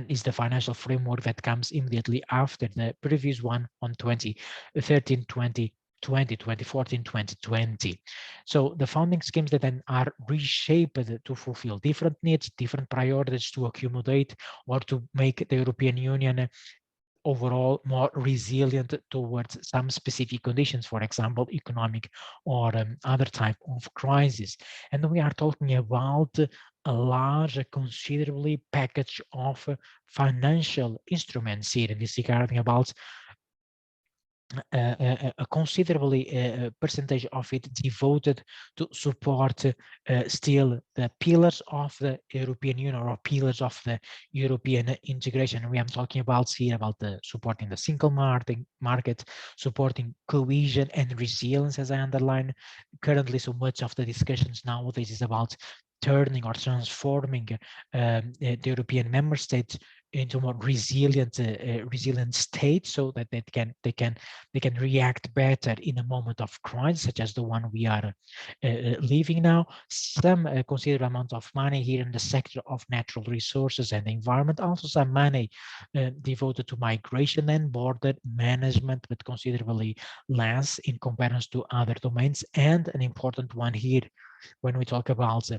is the financial framework that comes immediately after the previous one on 2013, 2014, 2020. So the funding schemes that then are reshaped to fulfill different needs, different priorities, to accommodate or to make the European Union overall more resilient towards some specific conditions, for example, economic or other type of crisis. And we are talking about a large, considerably package of financial instruments here in this regarding about a considerably percentage of it devoted to support still the pillars of the European Union or pillars of the European integration. We are talking about here about the supporting the single market, supporting cohesion and resilience, as I underline currently. So much of the discussions nowadays is about turning or transforming the European member states into more resilient states, so that they can react better in a moment of crisis, such as the one we are living now. Some considerable amount of money here in the sector of natural resources and environment, also some money devoted to migration and border management, but considerably less in comparison to other domains. And an important one here, when we talk about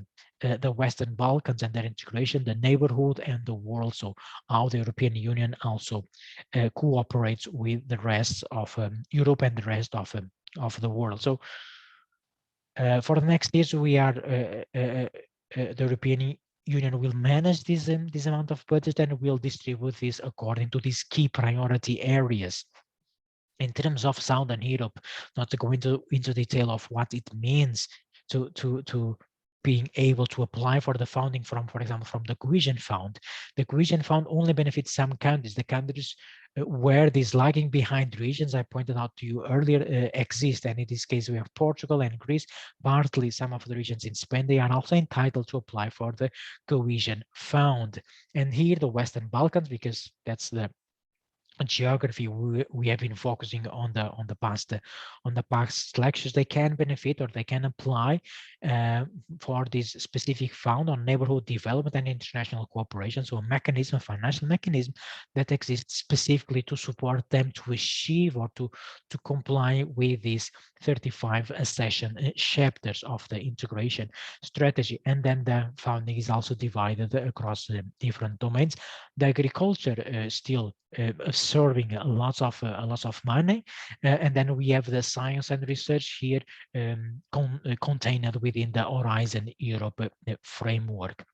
the Western Balkans and their integration, the neighborhood and the world. So how the European Union also cooperates with the rest of Europe and the rest of the world. So for the next years, we are the European Union will manage this amount of budget and will distribute this according to these key priority areas. In terms of Southern Europe, not to go into detail of what it means to being able to apply for the funding from, for example, from the Cohesion Found. The Cohesion Found only benefits some countries. The countries where these lagging behind regions I pointed out to you earlier exist, and in this case we have Portugal and Greece. Partly some of the regions in Spain, they are also entitled to apply for the Cohesion Found. And here the Western Balkans, because that's the geography we have been focusing on the past lectures, they can benefit or they can apply for this specific fund on neighborhood development and international cooperation. So a mechanism, a financial mechanism that exists specifically to support them to achieve or to comply with these 35 accession chapters of the integration strategy. And then the funding is also divided across different domains. The agriculture still absorbing lots of money, and then we have the science and research here contained within the Horizon Europe framework.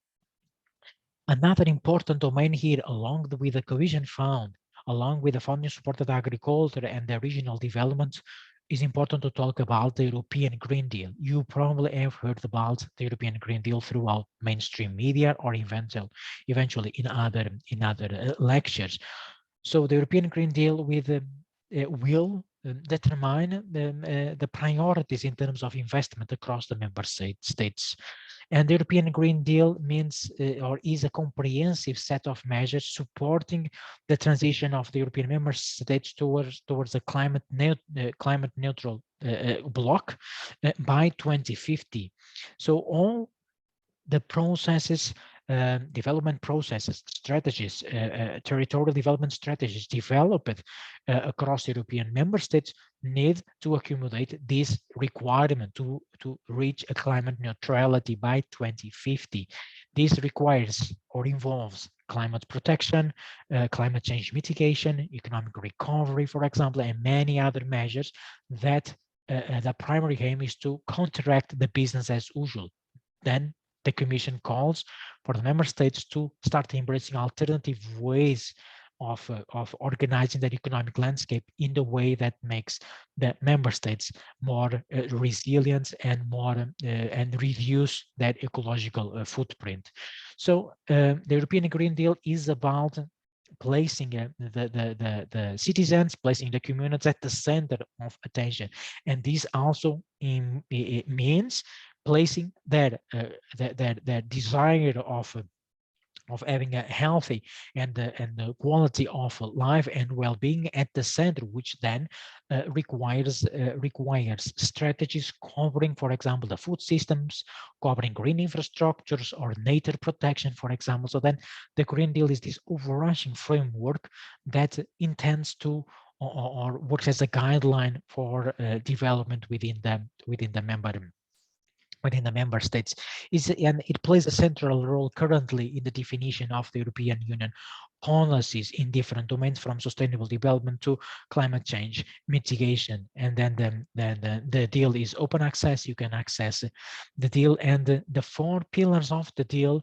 Another important domain here, along with the Cohesion Fund, along with the funding supported agriculture and the regional development, is important to talk about the European Green Deal. You probably have heard about the European Green Deal throughout mainstream media or eventually in other lectures. So the European Green Deal will determine the priorities in terms of investment across the member states. And the European Green Deal means or is a comprehensive set of measures supporting the transition of the European member states towards a climate neutral bloc by 2050. So all the processes, development processes, strategies, territorial development strategies developed across European member states need to accumulate this requirement to reach a climate neutrality by 2050. This requires or involves climate protection, climate change mitigation, economic recovery, for example, and many other measures that the primary aim is to counteract the business as usual. Then the Commission calls for the member states to start embracing alternative ways of organizing their economic landscape in the way that makes the member states more resilient and more and reduce their ecological footprint. So the European Green Deal is about placing the citizens, placing the communities at the center of attention, and this also means placing their desire of having a healthy and the quality of life and well-being at the center, which then requires strategies covering, for example, the food systems, covering green infrastructures or nature protection, for example. So then the Green Deal is this overarching framework that intends to or works as a guideline for development within the member states and it plays a central role currently in the definition of the European Union policies in different domains, from sustainable development to climate change mitigation. And then the deal is open access. You can access the deal, and the four pillars of the deal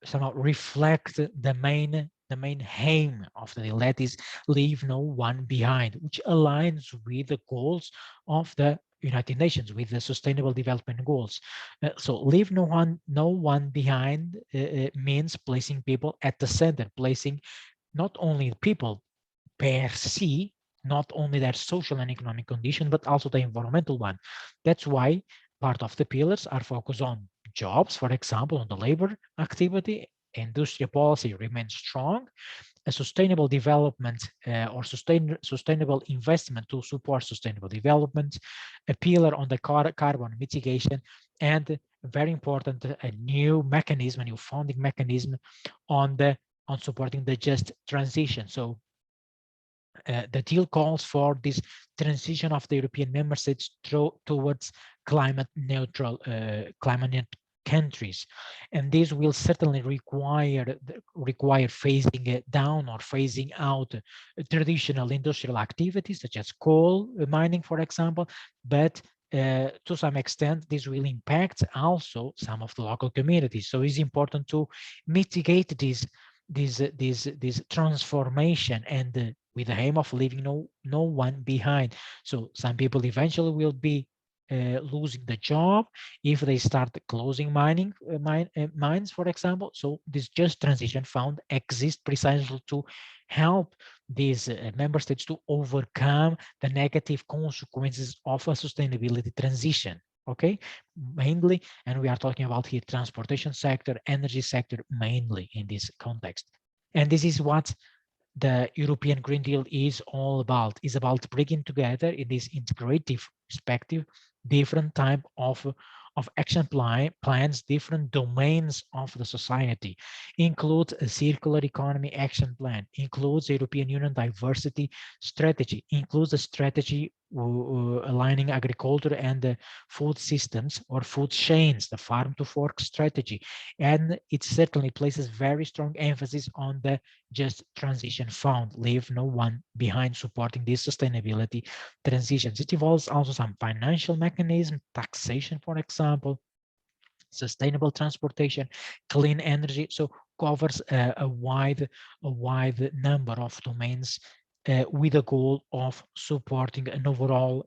somehow reflect the main aim of the deal, that is leave no one behind, which aligns with the goals of the United Nations, with the Sustainable Development Goals. So leave no one behind means placing people at the center, placing not only people per se, not only their social and economic condition, but also the environmental one. That's why part of the pillars are focused on jobs, for example, on the labor activity. Industrial policy remains strong, a sustainable development or sustainable investment to support sustainable development, a pillar on the carbon mitigation, and very important, a new mechanism, a new funding mechanism on supporting the just transition. So the deal calls for this transition of the European member states towards climate neutral countries, and this will certainly require phasing down or phasing out traditional industrial activities such as coal mining, for example, but to some extent, this will impact also some of the local communities. So it's important to mitigate this transformation and with the aim of leaving no one behind. So some people eventually will be losing the job if they start closing mines, for example. So this just transition fund exists precisely to help these member states to overcome the negative consequences of a sustainability transition. Okay, mainly, and we are talking about here transportation sector, energy sector, mainly in this context. And this is what the European Green Deal is all about. Is about bringing together in this integrative perspective different type of action plans, different domains of the society, includes a circular economy action plan, includes a European Union diversity strategy, includes a strategy aligning agriculture and the food systems or food chains, the farm to fork strategy. And it certainly places very strong emphasis on the just transition fund, leave no one behind, supporting these sustainability transitions. It involves also some financial mechanism, taxation, for example, sustainable transportation, clean energy. So covers a wide number of domains with the goal of supporting an overall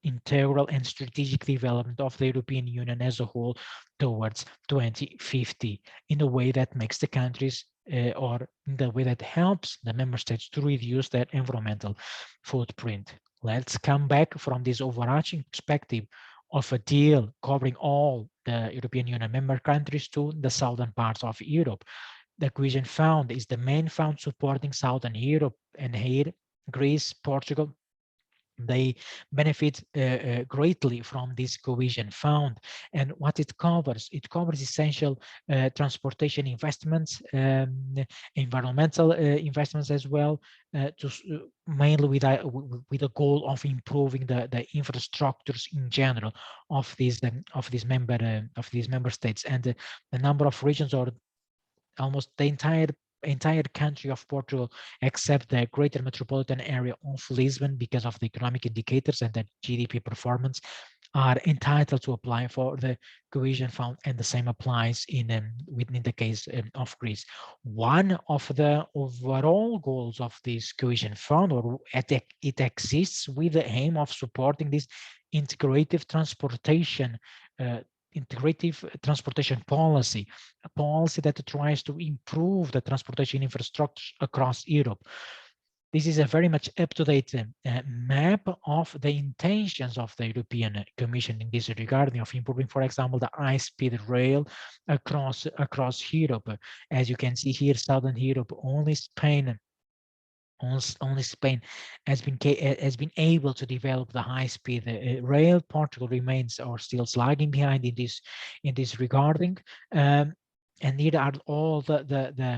integral and strategic development of the European Union as a whole towards 2050 in a way that makes the countries or in the way that helps the member states to reduce their environmental footprint. Let's come back from this overarching perspective of a deal covering all the European Union member countries to the southern parts of Europe. The Cohesion Fund is the main fund supporting Southern Europe, and here Greece, Portugal, they benefit greatly from this cohesion fund. And what it covers essential transportation investments, environmental investments as well, mainly with a goal of improving the infrastructures in general of these member states. And the number of regions, or almost the entire country of Portugal, except the greater metropolitan area of Lisbon, because of the economic indicators and the GDP performance, are entitled to apply for the cohesion fund, and the same applies within the case of Greece. One of the overall goals of this cohesion fund, or it exists with the aim of supporting this integrative transportation uh, integrative transportation policy, a policy that tries to improve the transportation infrastructure across Europe. This is a very much up-to-date map of the intentions of the European Commission in this regard, of improving, for example, the high-speed rail across Europe. As you can see here, Southern Europe, only Spain has been able to develop the high-speed rail. Portugal remains, or still lagging behind in this regarding. And here are all the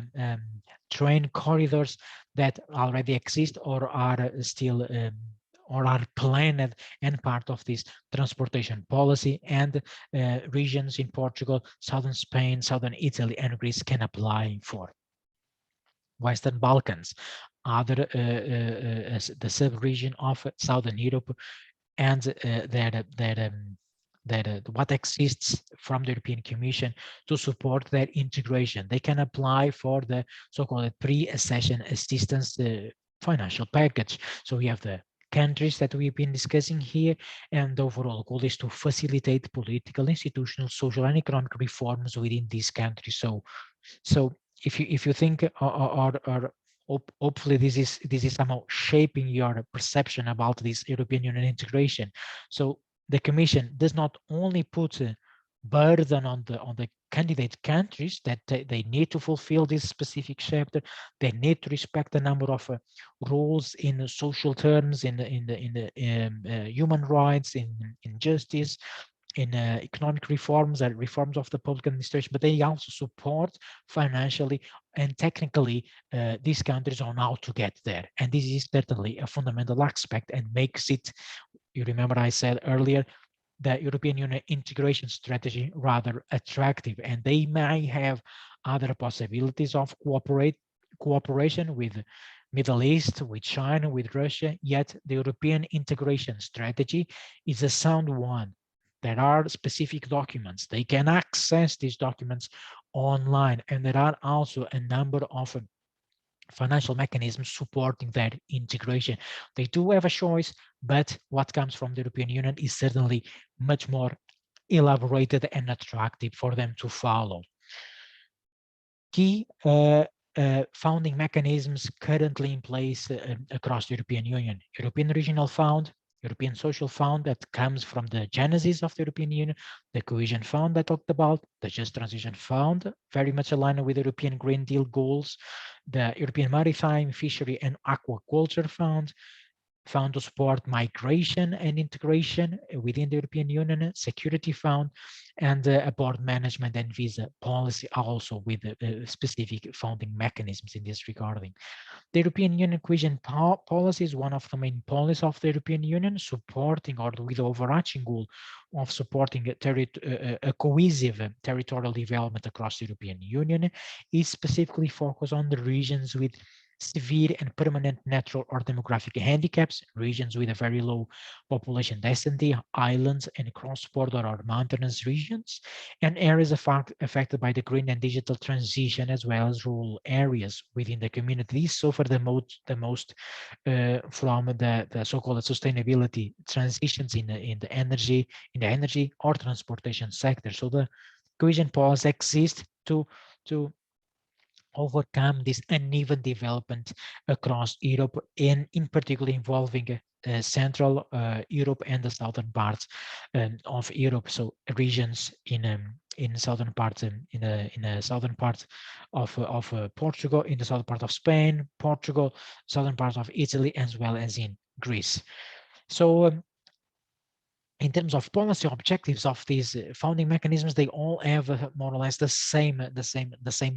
train corridors that already exist, or are still or are planned and part of this transportation policy. And regions in Portugal, southern Spain, southern Italy, and Greece can apply for. Western Balkans, the sub-region of Southern Europe, and what exists from the European Commission to support their integration. They can apply for the so-called pre-accession assistance financial package. So we have the countries that we've been discussing here, and the overall goal is to facilitate political, institutional, social, and economic reforms within these countries. So if you think, or hopefully this is somehow shaping your perception about this European Union integration. So the Commission does not only put a burden on the candidate countries that they need to fulfill this specific chapter. They need to respect a number of rules in social terms, in the human rights, in justice, in economic reforms and reforms of the public administration, but they also support financially and technically these countries on how to get there. And this is certainly a fundamental aspect, and makes it, you remember I said earlier, the European Union integration strategy rather attractive. And they may have other possibilities of cooperation with Middle East, with China, with Russia, yet the European integration strategy is a sound one. There are specific documents. They can access these documents online, and there are also a number of financial mechanisms supporting that integration. They do have a choice, but what comes from the European Union is certainly much more elaborated and attractive for them to follow. Key founding mechanisms currently in place across the European Union: European Regional Fund, European Social Fund that comes from the genesis of the European Union, the Cohesion Fund I talked about, the Just Transition Fund, very much aligned with the European Green Deal goals, the European Maritime, Fishery and Aquaculture Fund, found to support migration and integration within the European Union, Security Fund, and a board management and visa policy, also with specific funding mechanisms in this regarding. The European Union cohesion policy is one of the main policies of the European Union, supporting, or with the overarching goal of supporting a cohesive territorial development across the European Union. It specifically focuses on the regions with severe and permanent natural or demographic handicaps, regions with a very low population density, islands and cross-border or mountainous regions, and areas affected by the green and digital transition, as well as rural areas within the community. These suffer the most from the so-called sustainability transitions in the energy or transportation sector. So the cohesion policy exists to overcome this uneven development across Europe, and in particular involving Central Europe and the southern parts of Europe. So regions in southern parts, in the southern part of Portugal, in the southern part of Spain, Portugal, southern part of Italy, as well as in Greece. So in terms of policy objectives of these founding mechanisms, they all have more or less the same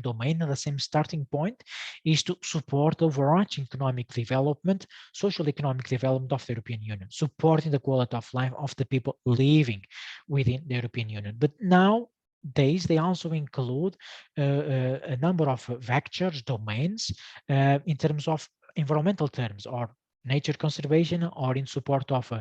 domain. The same starting point is to support overarching economic development, social economic development of the European Union, supporting the quality of life of the people living within the European Union. But nowadays, they also include a number of vectors, domains, in terms of environmental terms, or nature conservation, or in support of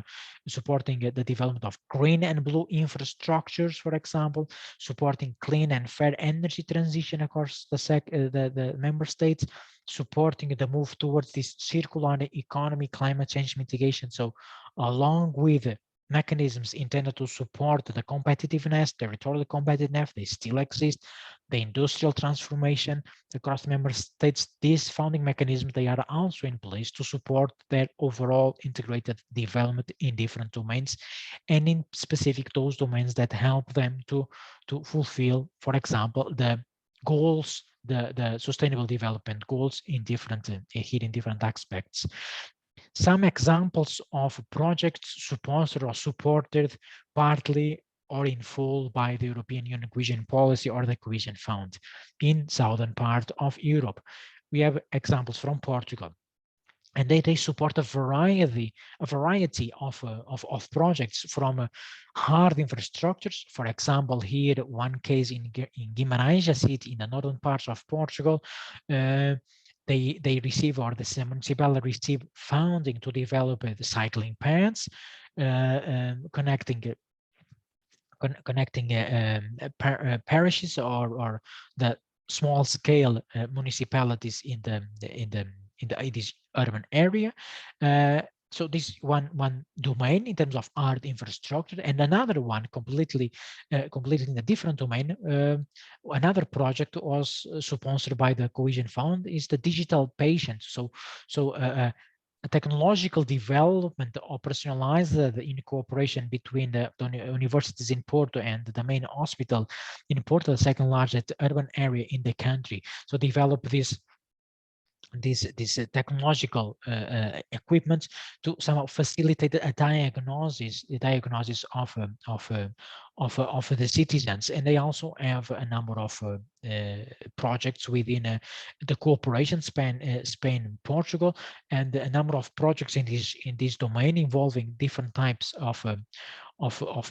supporting the development of green and blue infrastructures, for example, supporting clean and fair energy transition across the member states, supporting the move towards this circular economy, climate change mitigation. So along with mechanisms intended to support the competitiveness, territorial competitiveness, they still exist, the industrial transformation across member states, these founding mechanisms, they are also in place to support their overall integrated development in different domains, and in specific those domains that help them to fulfill, for example, the goals, the sustainable development goals in different here in different aspects. Some examples of projects sponsored or supported partly or in full by the European Union Cohesion Policy or the Cohesion Found in southern part of Europe. We have examples from Portugal, and they support a variety of projects, from hard infrastructures. For example, here one case in Guimarães, a city in the northern parts of Portugal. They receive, or the municipality receive, funding to develop the cycling paths, connecting parishes, or the small scale municipalities in this urban area. So this is one domain in terms of art infrastructure, and another one completely in a different domain. Another project was sponsored by the Cohesion Fund, is the digital patient. So a technological development operationalized in cooperation between the universities in Porto and the main hospital in Porto, the second largest urban area in the country. So develop this technological equipment to somehow facilitate a diagnosis of the citizens. And they also have a number of projects within the cooperation Spain and Portugal, and a number of projects in this domain involving different types of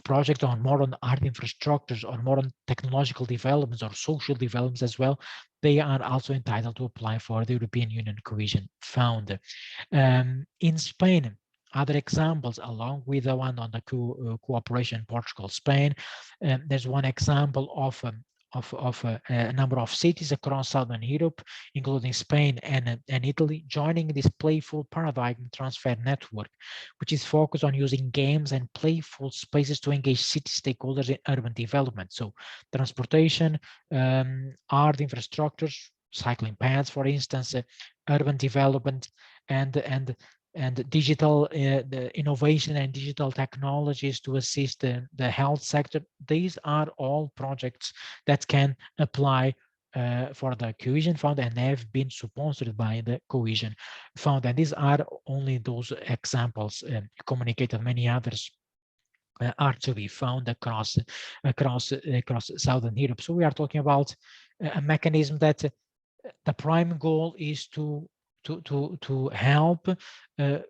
projects on modern art infrastructures, or modern technological developments, or social developments as well. They are also entitled to apply for the European Union Cohesion Fund. In Spain, other examples, along with the one on the cooperation Portugal-Spain, there's one example of a number of cities across Southern Europe, including Spain and Italy, joining this playful paradigm transfer network, which is focused on using games and playful spaces to engage city stakeholders in urban development. So transportation, art infrastructures, cycling paths, for instance, urban development, and digital the innovation and digital technologies to assist the health sector. These are all projects that can apply for the Cohesion Fund and have been sponsored by the Cohesion Fund. And these are only those examples. Communicated many others are to be found across Southern Europe. So we are talking about a mechanism that the prime goal is to help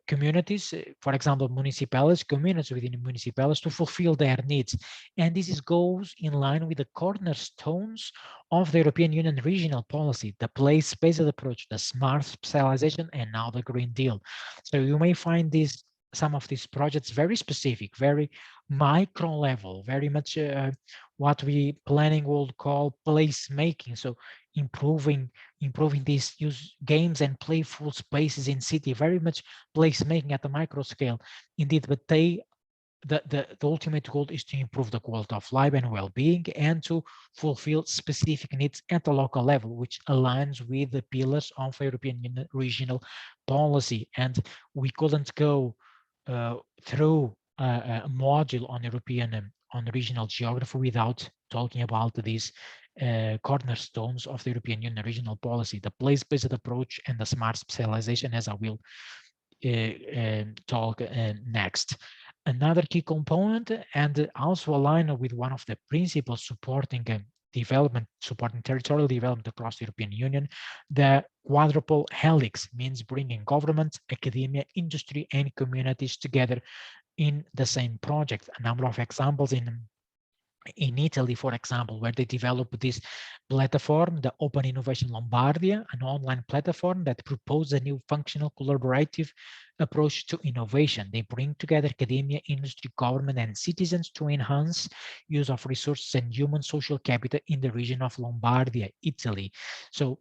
communities, for example, municipalities, communities within municipalities, to fulfill their needs. And this goes in line with the cornerstones of the European Union regional policy, the place-based approach, the smart specialization, and now the Green Deal. So you may find some of these projects very specific, very micro level, very much what we planning would call place making. So improving these use games and playful spaces in city, very much place making at the micro scale indeed, but they the ultimate goal is to improve the quality of life and well-being, and to fulfill specific needs at the local level, which aligns with the pillars of European Union regional policy. And we couldn't go through a module on European on regional geography without talking about these cornerstones of the European Union regional policy: the place-based approach and the smart specialization, as I will talk next. Another key component, and also aligned with one of the principles supporting supporting territorial development across the European Union, the quadruple helix, means bringing government, academia, industry, and communities together in the same project. A number of examples in Italy, for example, where they developed this platform, the Open Innovation Lombardia, an online platform that proposed a new functional collaborative approach to innovation. They bring together academia, industry, government, and citizens to enhance use of resources and human social capital in the region of Lombardia, Italy. So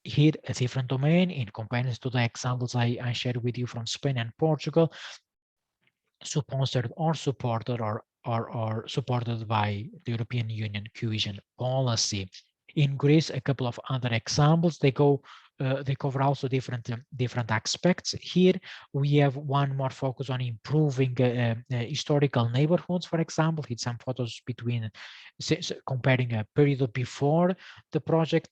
here, a different domain in comparison to the examples I shared with you from Spain and Portugal, sponsored or supported or supported by the European Union cohesion policy. In Greece, a couple of other examples, they cover also different aspects. Here we have one more focus on improving historical neighborhoods, for example. It's some photos between comparing a period before the project,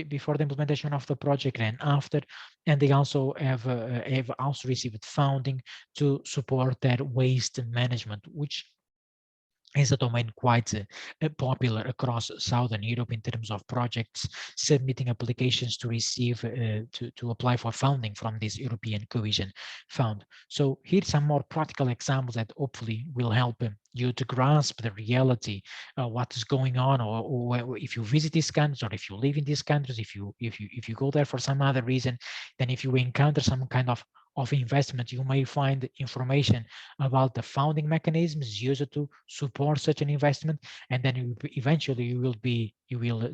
before the implementation of the project and after, and they also have also received funding to support their waste management, which is a domain quite popular across Southern Europe in terms of projects submitting applications to receive to apply for funding from this European Cohesion Fund. So here's some more practical examples that hopefully will help you to grasp the reality, what is going on, or if you visit these countries, or if you live in these countries, if you go there for some other reason, then if you encounter some kind of investment, you may find information about the funding mechanisms used to support such an investment, and then eventually you will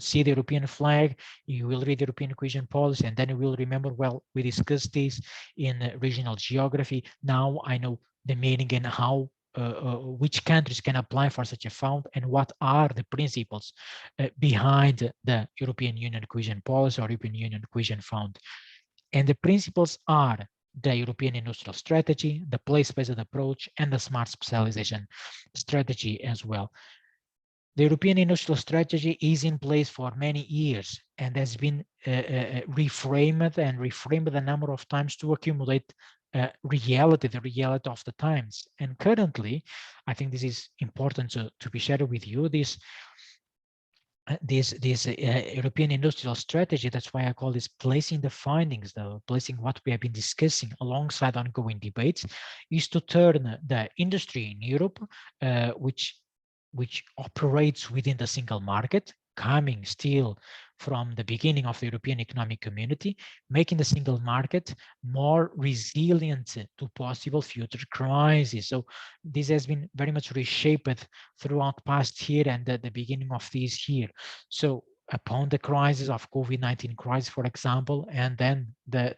see the European flag, you will read the European cohesion policy, and then you will remember, well, we discussed this in regional geography. Now I know the meaning and how which countries can apply for such a fund, and what are the principles behind the European Union cohesion policy or European Union cohesion fund. And the principles are the European industrial strategy, the place-based approach, and the smart specialization strategy as well. The European industrial strategy is in place for many years and has been reframed a number of times to accumulate the reality of the times. And currently, I think this is important to be shared with you, this European industrial strategy. That's why I call this placing the findings, though, placing what we have been discussing alongside ongoing debates, is to turn the industry in Europe, which operates within the single market, coming still from the beginning of the European Economic Community, making the single market more resilient to possible future crises. So this has been very much reshaped throughout past year and at the beginning of this year. So upon the crisis of COVID-19 crisis, for example, and then the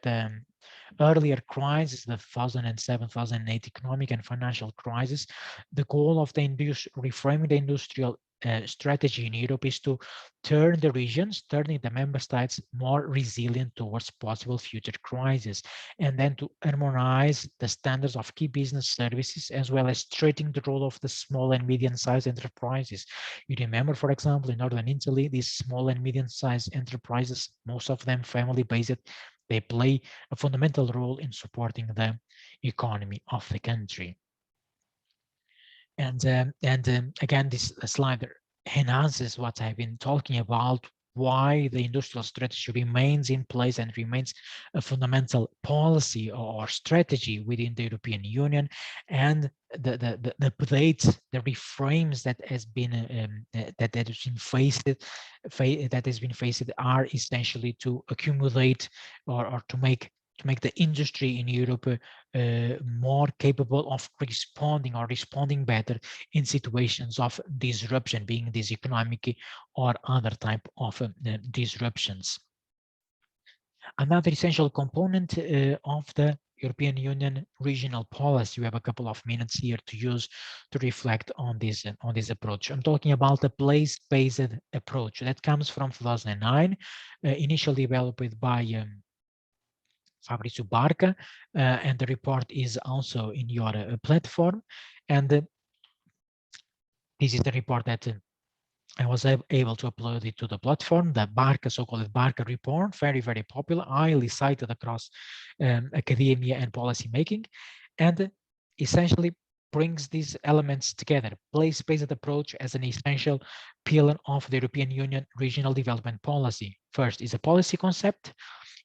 earlier crisis, the 2007-2008 economic and financial crisis, the goal of the reframing the industrial strategy in Europe is to turn the regions, turning the member states more resilient towards possible future crises, and then to harmonize the standards of key business services, as well as strengthening the role of the small and medium-sized enterprises. You remember, for example, in Northern Italy, these small and medium-sized enterprises, most of them family-based, they play a fundamental role in supporting the economy of the country. And again, this slide enhances what I've been talking about, why the industrial strategy remains in place and remains a fundamental policy or strategy within the European Union, and the updates, the reframes that has been faced are essentially to accumulate or to make the industry in Europe more capable of responding better in situations of disruption, being this economic or other type of disruptions. Another essential component of the European Union regional policy. We have a couple of minutes here to use to reflect on this approach. I'm talking about the place-based approach that comes from 2009, initially developed by Fabrizio Barca, and the report is also in your platform. And this is the report that I was able to upload it to the platform, the Barca, so-called Barca report, very, very popular, highly cited across academia and policy making, and essentially brings these elements together. Place-based approach as an essential pillar of the European Union regional development policy. First is a policy concept,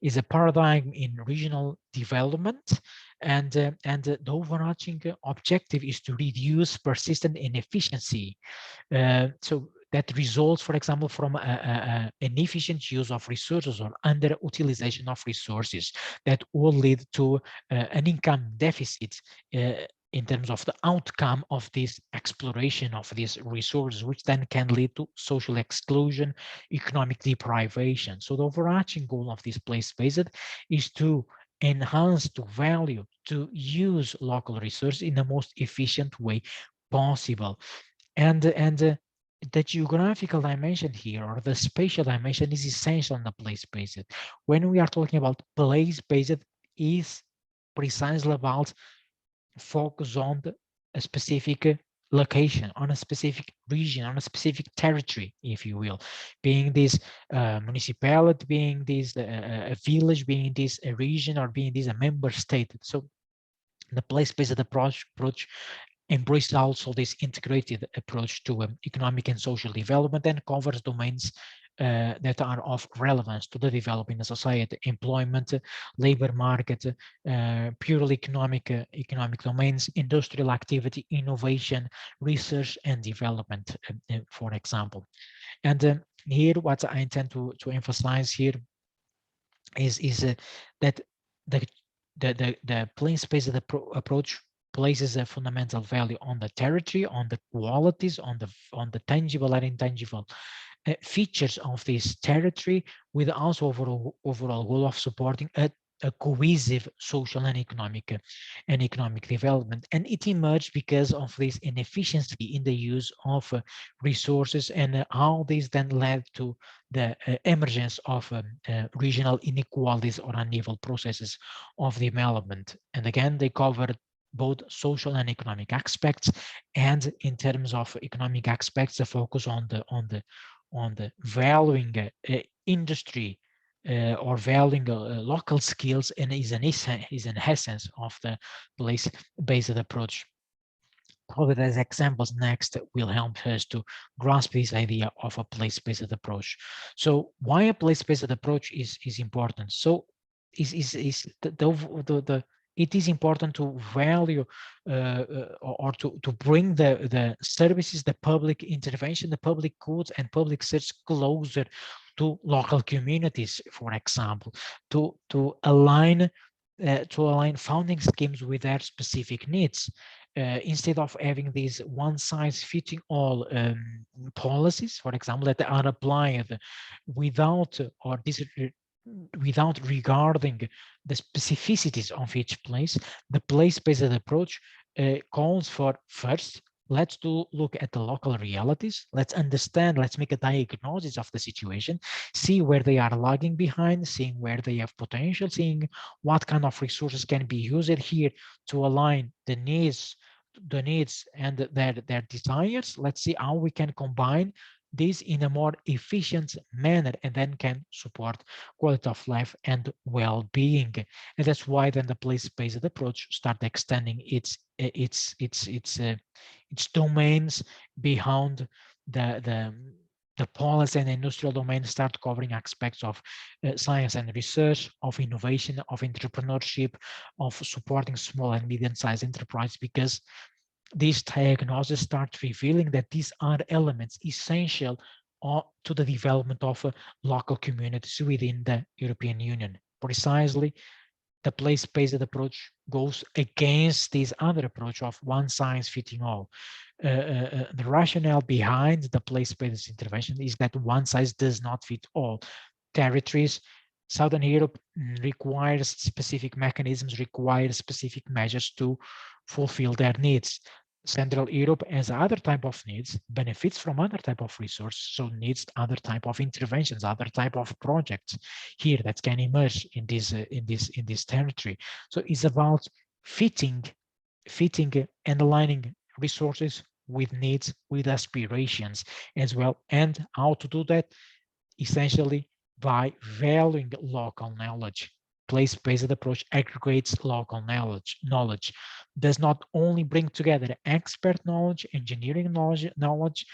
is a paradigm in regional development, and the overarching objective is to reduce persistent inefficiency. So that results, for example, from an inefficient use of resources or underutilization of resources that will lead to an income deficit in terms of the outcome of this exploration of these resources, which then can lead to social exclusion, economic deprivation. So the overarching goal of this place-based is to enhance the value, to use local resources in the most efficient way possible. And the geographical dimension here, or the spatial dimension, is essential in the place-based. When we are talking about place-based, is precisely about focus on a specific location, on a specific region, on a specific territory, if you will, being this municipality, being this a village, being this a region, or being this a member state. So the place-based approach embraces also this integrated approach to economic and social development, and covers domains that are of relevance to the developing society: employment, labor market, purely economic domains, industrial activity, innovation, research and development, for example. And here, what I intend to emphasize here is that the place-based approach places a fundamental value on the territory, on the qualities, on the tangible and intangible features of this territory, with also overall goal of supporting a cohesive social and economic development. And it emerged because of this inefficiency in the use of resources, and how this then led to the emergence of regional inequalities or unequal processes of development. And again, they covered both social and economic aspects, and in terms of economic aspects, the focus on the valuing industry or valuing local skills, and is an essence of the place-based approach. Probably as examples next will help us to grasp this idea of a place-based approach. So why a place-based approach is important? So it is important to value or to bring the services, the public intervention, the public goods and public search closer to local communities, for example, to align funding schemes with their specific needs. Instead of having these one-size-fitting-all policies, for example, that are applied without without regarding the specificities of each place, the place-based approach calls for, first, let's look at the local realities. Let's understand, let's make a diagnosis of the situation, see where they are lagging behind, seeing where they have potential, seeing what kind of resources can be used here to align the needs and their desires. Let's see how we can combine this in a more efficient manner, and then can support quality of life and well-being. And that's why then the place-based approach start extending its domains beyond the policy and industrial domain, start covering aspects of science and research, of innovation, of entrepreneurship, of supporting small and medium-sized enterprise, because these diagnoses start revealing that these are elements essential to the development of local communities within the European Union. Precisely, the place-based approach goes against this other approach of one size fitting all. The rationale behind the place-based intervention is that one size does not fit all. Territories Southern Europe requires specific mechanisms, requires specific measures to fulfill their needs. Central Europe has other type of needs, benefits from other type of resources, so needs other type of interventions, other type of projects here that can emerge in this territory. So it's about fitting and aligning resources with needs, with aspirations as well, and how to do that essentially by valuing local knowledge. Place-based approach aggregates local knowledge does not only bring together expert knowledge, engineering knowledge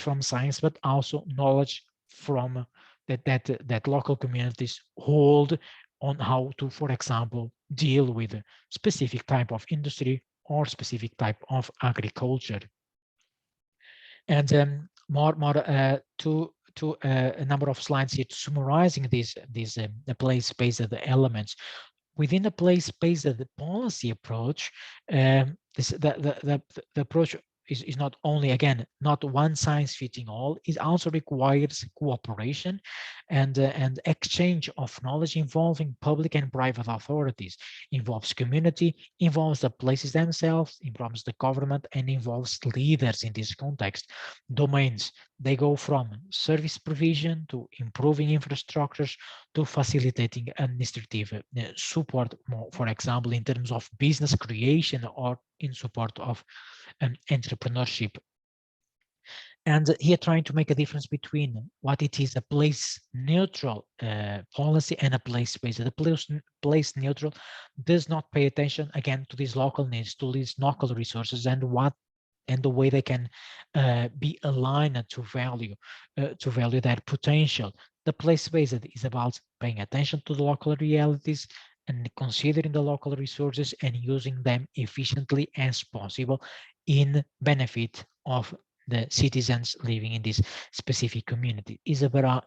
from science, but also knowledge from that local communities hold on how to, for example, deal with a specific type of industry or specific type of agriculture. And to a number of slides here summarizing these the place-based elements within the place-based policy approach. The approach is not only, again, not one size fitting all. It also requires cooperation and exchange of knowledge involving public and private authorities, involves community, involves the places themselves, involves the government, and involves leaders in this context. Domains, they go from service provision to improving infrastructures to facilitating administrative support, for example, in terms of business creation or in support of entrepreneurship. And here trying to make a difference between what it is a place neutral policy and a place-based. The place neutral does not pay attention, again, to these local needs, to these local resources and the way they can be aligned to value their potential. The place-based is about paying attention to the local realities and considering the local resources and using them efficiently as possible in benefit of the citizens living in this specific community. Is about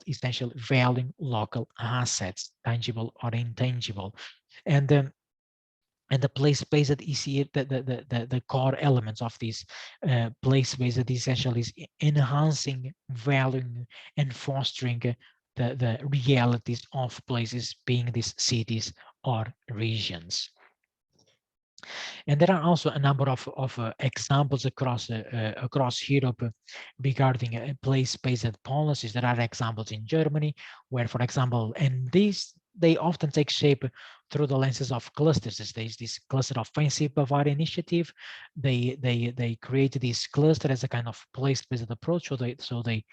essentially valuing local assets, tangible or intangible. And the place-based is here the core elements of this place-based essentially is enhancing, valuing, and fostering the realities of places, being these cities or regions. And there are also a number of examples across Europe regarding place-based policies. There are examples in Germany where, for example, and they often take shape through the lenses of clusters. There's this cluster offensive Bavaria initiative. They created this cluster as a kind of place-based approach. So they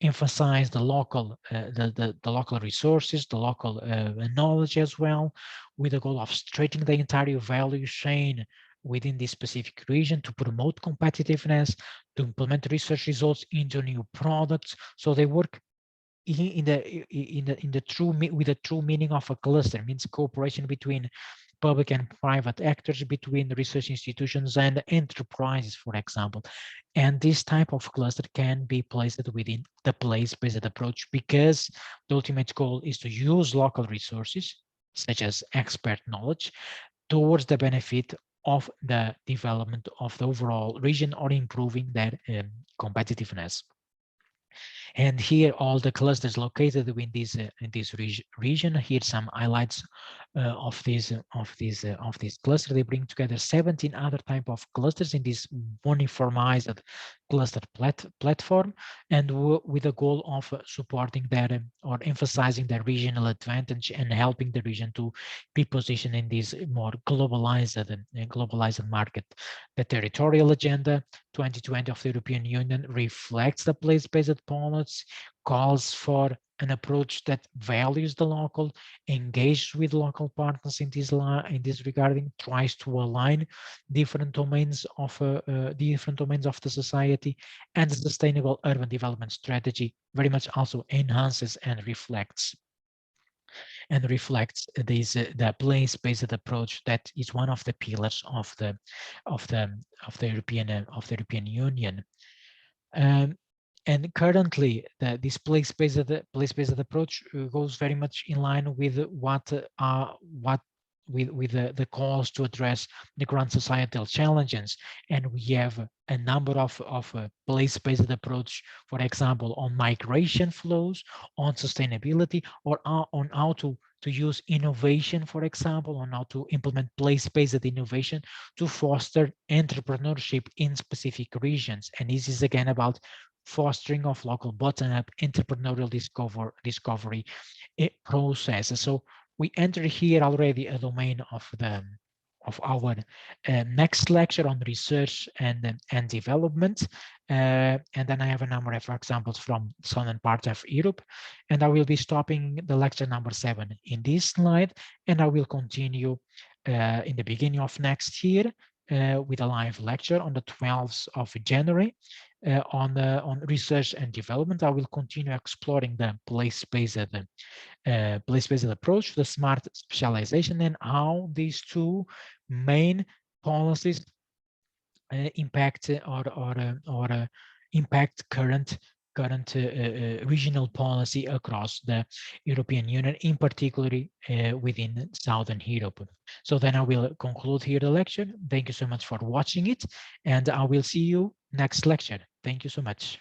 emphasize the local the local resources, the local knowledge as well, with the goal of straightening the entire value chain within this specific region to promote competitiveness, to implement research results into new products. So they work in the true with the true meaning of a cluster, means cooperation between public and private actors, between research institutions and enterprises, for example. And this type of cluster can be placed within the place-based approach because the ultimate goal is to use local resources, such as expert knowledge, towards the benefit of the development of the overall region or improving their competitiveness. And here all the clusters located in this region. Here some highlights of this cluster. They bring together 17 other type of clusters in this uniformized cluster platform, and with the goal of supporting their or emphasizing their regional advantage and helping the region to be positioned in this more globalized market. The territorial agenda 2020 of the European Union reflects the place-based policy, calls for an approach that values the local, engages with local partners in this regarding, tries to align different domains of the society, and the sustainable urban development strategy very much also enhances and reflects this the place-based approach that is one of the pillars of the European Union. And currently, this place-based approach goes very much in line with what with the calls to address the grand societal challenges. And we have a number of place-based approach, for example, on migration flows, on sustainability, or on how to use innovation, for example, on how to implement place-based innovation to foster entrepreneurship in specific regions. And this is again about fostering of local bottom-up entrepreneurial discovery process. So we enter here already a domain of our next lecture on research and development. And then I have a number of examples from southern part of Europe. And I will be stopping the lecture number 7 in this slide. And I will continue in the beginning of next year with a live lecture on the 12th of January on research and development. I will continue exploring the place-based approach, the smart specialization, and how these two main policies impact or impact current regional policy across the European Union, in particular within Southern Europe. So then I will conclude here the lecture. Thank you so much for watching it, and I will see you next lecture. Thank you so much.